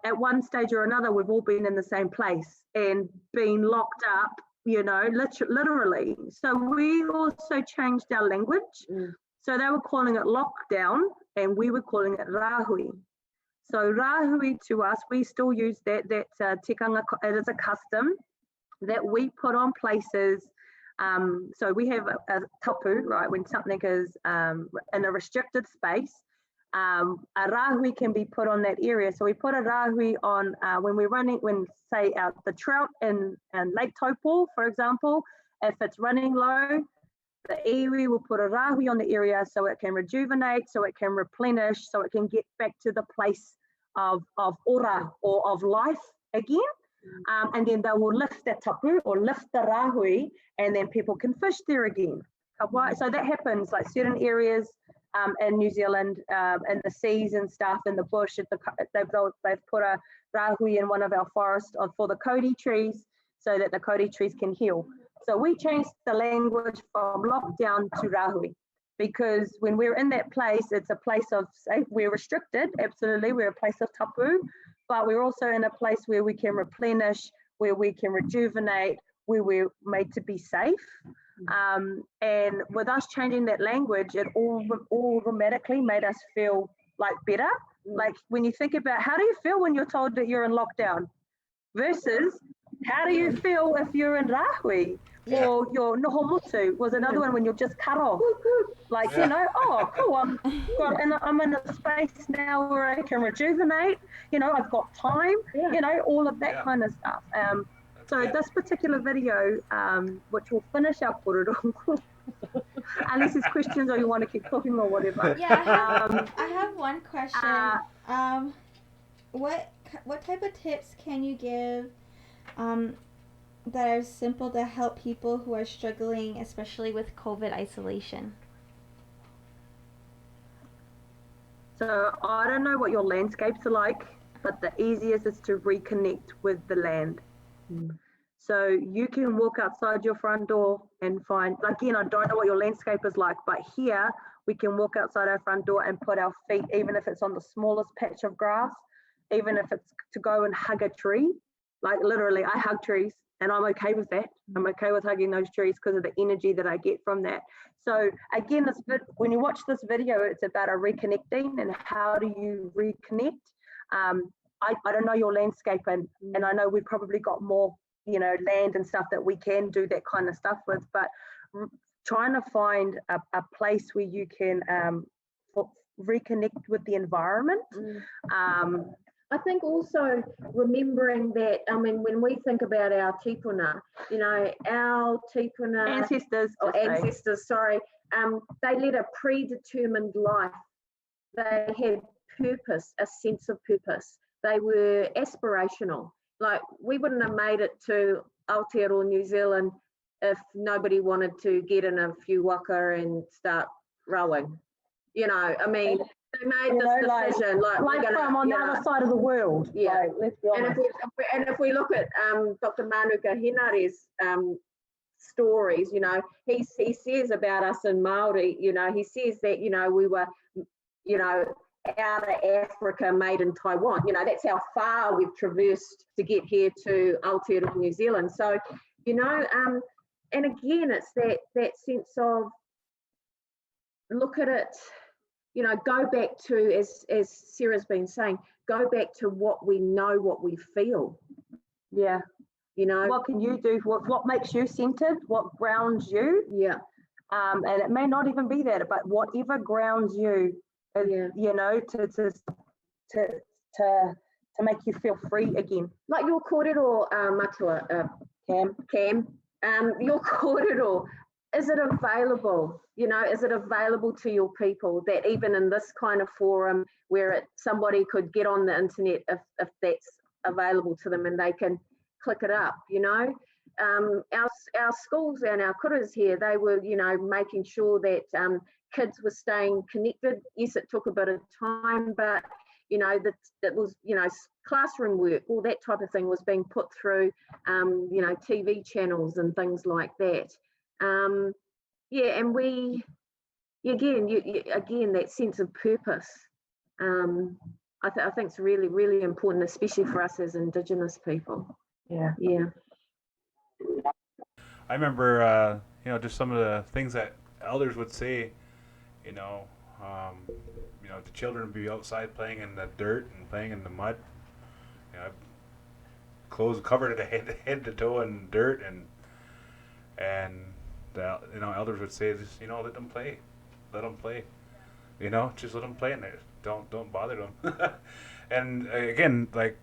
at one stage or another, we've all been in the same place and been locked up, you know, literally. So we also changed our language. So they were calling it lockdown, and we were calling it rāhui. So rāhui to us, we still use that tikanga. It is a custom that we put on places. So we have a tapu, right, when something is in a restricted space, a rāhui can be put on that area. So we put a rāhui on when we're running, say the trout in Lake Taupo, for example, if it's running low, the iwi will put a rāhui on the area so it can rejuvenate, so it can replenish, so it can get back to the place of ora or of life again. And then they will lift that tapu or lift the rāhui, and then people can fish there again. So that happens like certain areas in New Zealand, in the seas and stuff, in the bush. They've put a rāhui in one of our forests for the kauri trees, so that the kauri trees can heal. So we changed the language from lockdown to rāhui, because when we're in that place, it's a place of safe. We're restricted, absolutely. We're a place of tapu, but we're also in a place where we can replenish, where we can rejuvenate, where we're made to be safe. And with us changing that language, it all automatically made us feel like better. Like when you think about, how do you feel when you're told that you're in lockdown versus how do you feel if you're in rāhui? Or your nohomutu was another one when you're just cut off. Like, you know, oh, cool, I'm in a space now where I can rejuvenate, you know, I've got time, you know, all of that kind of stuff. So this particular video, which will finish our kororo, unless there's questions or you want to keep talking or whatever. Yeah, I have one question. What type of tips can you give that are simple to help people who are struggling, especially with COVID isolation? So I don't know what your landscapes are like, but the easiest is to reconnect with the land. So you can walk outside your front door and find, again, I don't know what your landscape is like, but here we can walk outside our front door and put our feet, even if it's on the smallest patch of grass, even if it's to go and hug a tree. Like literally, I hug trees. And I'm okay with that. I'm okay with hugging those trees because of the energy that I get from that. So again, when you watch this video, it's about a reconnecting and how do you reconnect. I don't know your landscape, and I know we've probably got more, you know, land and stuff that we can do that kind of stuff with, but trying to find a place where you can reconnect with the environment. I think also remembering that, I mean, when we think about our tipuna, you know, our tipuna ancestors, they led a predetermined life. They had purpose, a sense of purpose. They were aspirational. Like, we wouldn't have made it to Aotearoa, New Zealand, if nobody wanted to get in a few waka and start rowing. You know, I mean, they made this decision. Like from on the other side of the world. Yeah. Like, let's be honest. And if we look at Dr. Manuka Henare's stories, you know, he says about us in Māori, you know, he says that, you know, we were, you know, out of Africa, made in Taiwan. You know, that's how far we've traversed to get here to Aotearoa, New Zealand. So, you know, and again, it's that sense of, look at it, you know, go back to, as Sarah's been saying, go back to what we know, what we feel. Yeah. You know, what can you do? What makes you centered? What grounds you? Yeah. And it may not even be that, but whatever grounds you, you know, to make you feel free again. Like your kōrero matua, Cam, your kōrero, is it available? You know, is it available to your people, that even in this kind of forum where somebody could get on the internet, if that's available to them and they can click it up, you know? Our schools and our kuras here, they were, you know, making sure that kids were staying connected. Yes, it took a bit of time, but, you know, that was, you know, classroom work, all that type of thing was being put through, you know, TV channels and things like that. Yeah, and we, again, again, that sense of purpose, I think it's really, really important, especially for us as Indigenous people. Yeah. Yeah. I remember, you know, just some of the things that elders would say, you know, the children would be outside playing in the dirt and playing in the mud, you know, clothes covered head to toe in dirt, and the, you know, elders would say, just, you know, let them play, you know, just let them play in there, don't bother them. And again, like,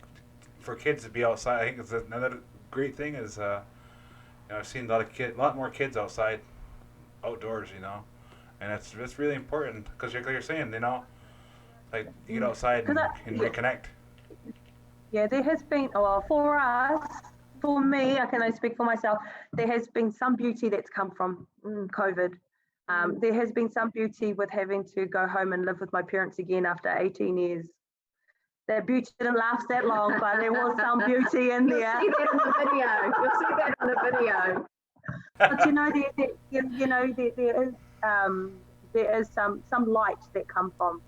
for kids to be outside, I think it's another great thing is, you know, I've seen a lot more kids outside, outdoors, you know, and it's really important, because like you're saying, you know, like, you get outside and reconnect. Yeah, there has been, for us, for me, I can only speak for myself, there has been some beauty that's come from COVID. There has been some beauty with having to go home and live with my parents again after 18 years. That beauty didn't last that long, but there was some beauty in there. You'll see that on the video. You'll see that on the video. But you know, there is some light that come from.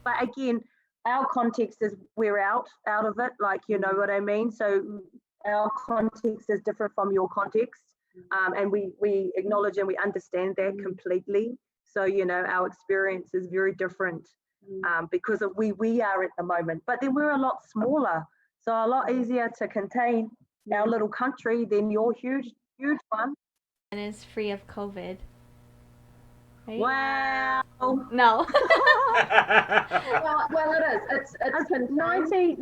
But again, our context is we're out of it, like, you know what I mean. So our context is different from your context, and we acknowledge and we understand that completely. So, you know, our experience is very different. Because of we are at the moment, but then we're a lot smaller, so a lot easier to contain our little country than your huge one. And is free of COVID. Right? Wow. No. well, it is. It's 90%.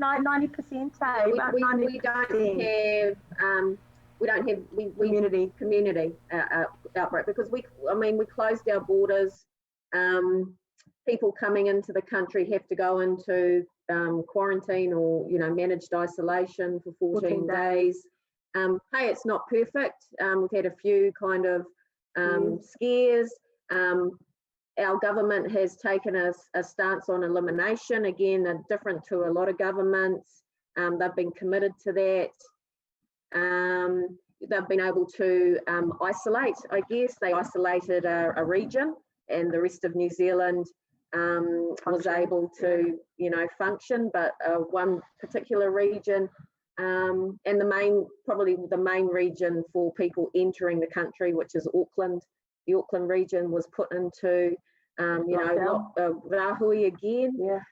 We don't have community outbreak, because we closed our borders. People coming into the country have to go into quarantine or, you know, managed isolation for 14 days. Hey, it's not perfect. We've had a few kind of scares. Our government has taken a stance on elimination. Again, they're different to a lot of governments. They've been committed to that. They've been able to isolate, I guess. They isolated a region, and the rest of New Zealand was able to, you know, function, but one particular region, and probably the main region for people entering the country, which is Auckland, the Auckland region, was put into, you know, rahui again. Yeah.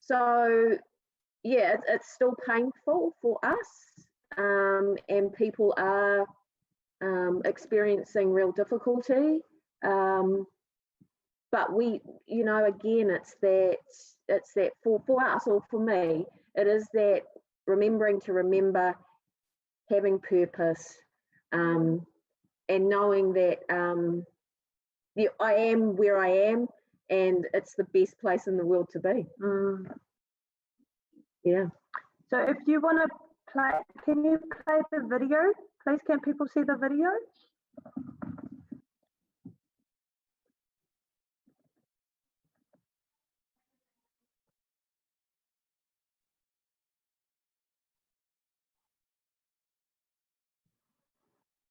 So yeah, it's still painful for us, and people are experiencing real difficulty. But we, you know, again, it's that for us, or for me, it is that remembering to remember, having purpose, and knowing that I am where I am, and it's the best place in the world to be. Yeah. So if you want to play, can you play the video? Please, can people see the video?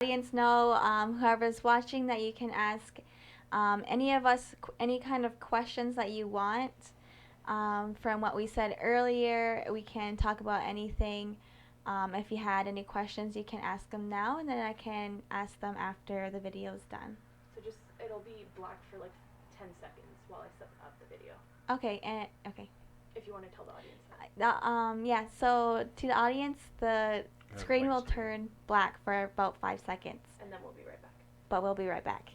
Audience know, whoever's watching, that you can ask any of us any kind of questions that you want. From what we said earlier, we can talk about anything. If you had any questions, you can ask them now, and then I can ask them after the video's done. So just, it'll be black for like 10 seconds while I set up the video. Okay, and okay. If you want to tell the audience that. Yeah, so to the audience, the screen will turn black for about 5 seconds. And then we'll be right back. But we'll be right back.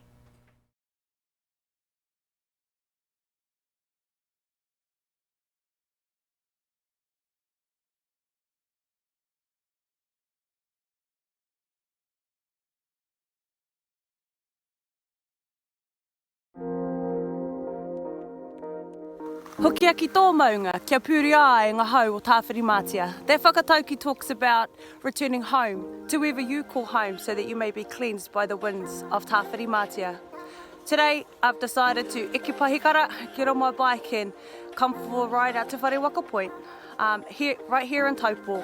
Hokia ki tō maunga, kia puria e ngā hau o tāwhirimātia. That whakatauki talks about returning home to wherever you call home so that you may be cleansed by the winds of tāwhirimātia. Today, I've decided to eke pahikara, get on my bike and come for a ride out to Wharewaka Point, right here in Taupo.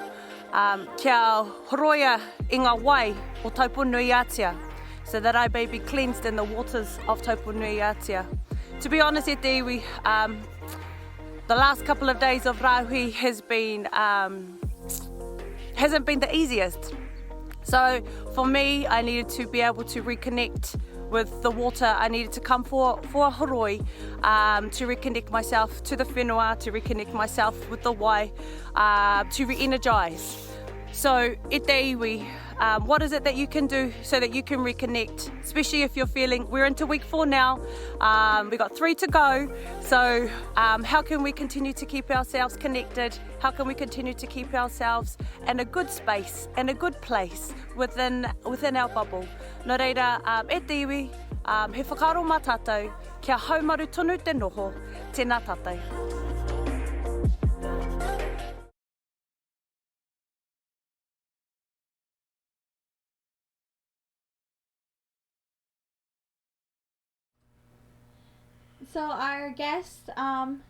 Kia horoia i ngā wai o Taupo Nui Atia, so that I may be cleansed in the waters of Taupo Nui Atia. To be honest, e te iwi, the last couple of days of rauhi hasn't been the easiest. So for me, I needed to be able to reconnect with the water. I needed to come for a horoi, to reconnect myself to the whenua, to reconnect myself with the wai, to re-energise. So e te iwi, what is it that you can do so that you can reconnect, especially if you're feeling, we're into week 4 now, we've got 3 to go, so how can we continue to keep ourselves connected? How can we continue to keep ourselves in a good space, in a good place within our bubble? Nō reira, e te iwi, he whakaro mā tātou, kia haumaru tonu te noho, tēnā tātou. So our guests from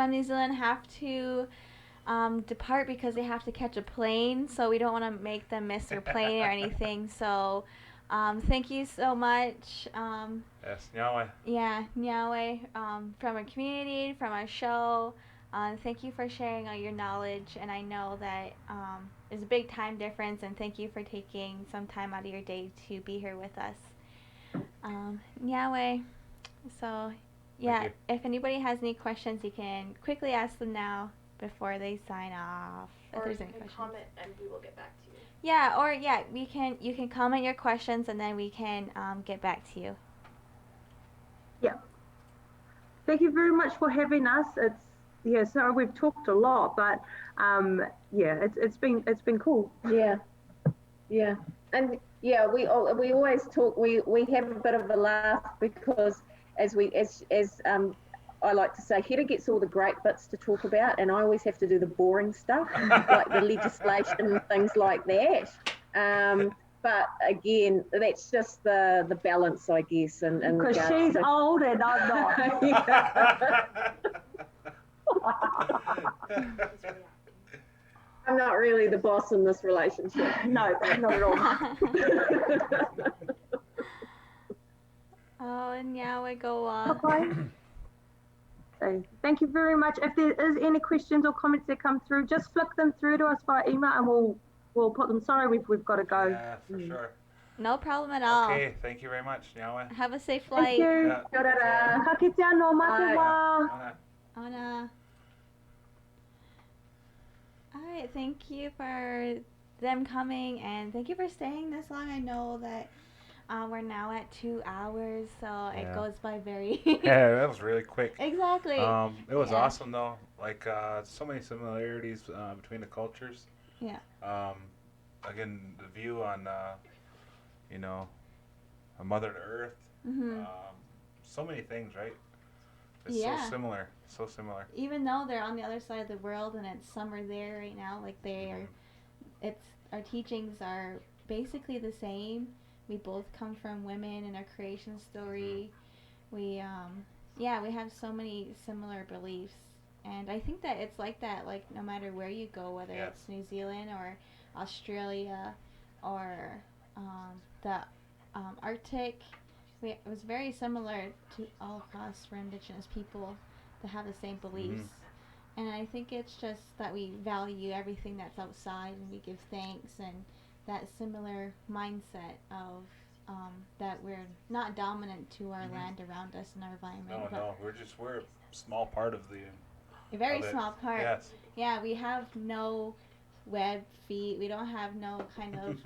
New Zealand have to depart because they have to catch a plane, so we don't want to make them miss their plane or anything. So thank you so much. Yes, Nyawe. Yeah, Nyawe, from our community, from our show. Thank you for sharing all your knowledge, and I know that there's a big time difference, and thank you for taking some time out of your day to be here with us. Nyawe, so yeah, if anybody has any questions, you can quickly ask them now before they sign off. Or you can comment and we will get back to you. Yeah, or yeah, you can comment your questions and then we can get back to you. Yeah. Thank you very much for having us. Sorry we've talked a lot, but yeah, it's been cool. Yeah, yeah, and yeah, we always talk. We have a bit of a laugh because as I like to say, Hera gets all the great bits to talk about, and I always have to do the boring stuff, like the legislation and things like that. But again, that's just the balance, I guess. And because she's old and I'm not. I'm not really the boss in this relationship. No, not at all. Oh, and yeah, we go Okay. So thank you very much. If there is any questions or comments that come through, just flick them through to us via email and we'll put them. Sorry, we've got to go. Yeah, for sure. No problem at all. Okay, thank you very much, Nyawe. Have a safe flight. Thank you. Yeah. Kia ora. Ka kite anō, matawa. Ana. Alright, thank you for them coming and thank you for staying this long. I know that we're now at 2 hours, so it goes by very Yeah, that was really quick. Exactly. It was awesome though. Like so many similarities between the cultures. Yeah. Again, the view on you know, a Mother Earth. Mm-hmm. So many things, right? It's so similar. So similar. Even though they're on the other side of the world and it's summer there right now, like they are, our teachings are basically the same. We both come from women in our creation story. We have so many similar beliefs, and I think that it's like that, like no matter where you go, whether it's New Zealand or Australia or the Arctic, it was very similar to all across for Indigenous people to have the same beliefs. And I think it's just that we value everything that's outside and we give thanks, and that similar mindset of that we're not dominant to our land around us and our environment. No, we're a small part of the... A very small part. Yes. Yeah, we have no web feet. We don't have no kind of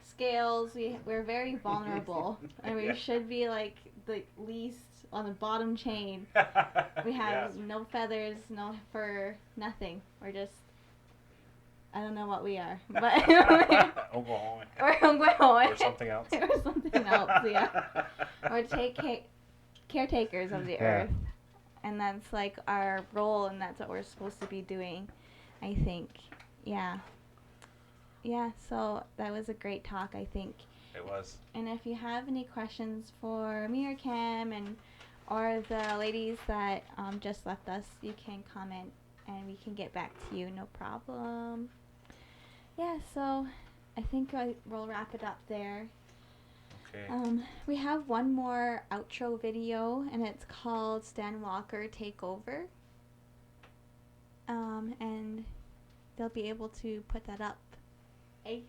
scales. We're very vulnerable. And we should be like the least on the bottom chain. We have no feathers, no fur, nothing. We're just... I don't know what we are, but we're or something else. Or something else, yeah. Or caretakers of the earth, and that's like our role, and that's what we're supposed to be doing, I think. Yeah. So that was a great talk, I think. It was. And if you have any questions for me or Cam or the ladies that just left us, you can comment and we can get back to you, no problem. Yeah, so I think we'll wrap it up there. Okay. We have one more outro video, and it's called Stan Walker Takeover. And they'll be able to put that up ASAP.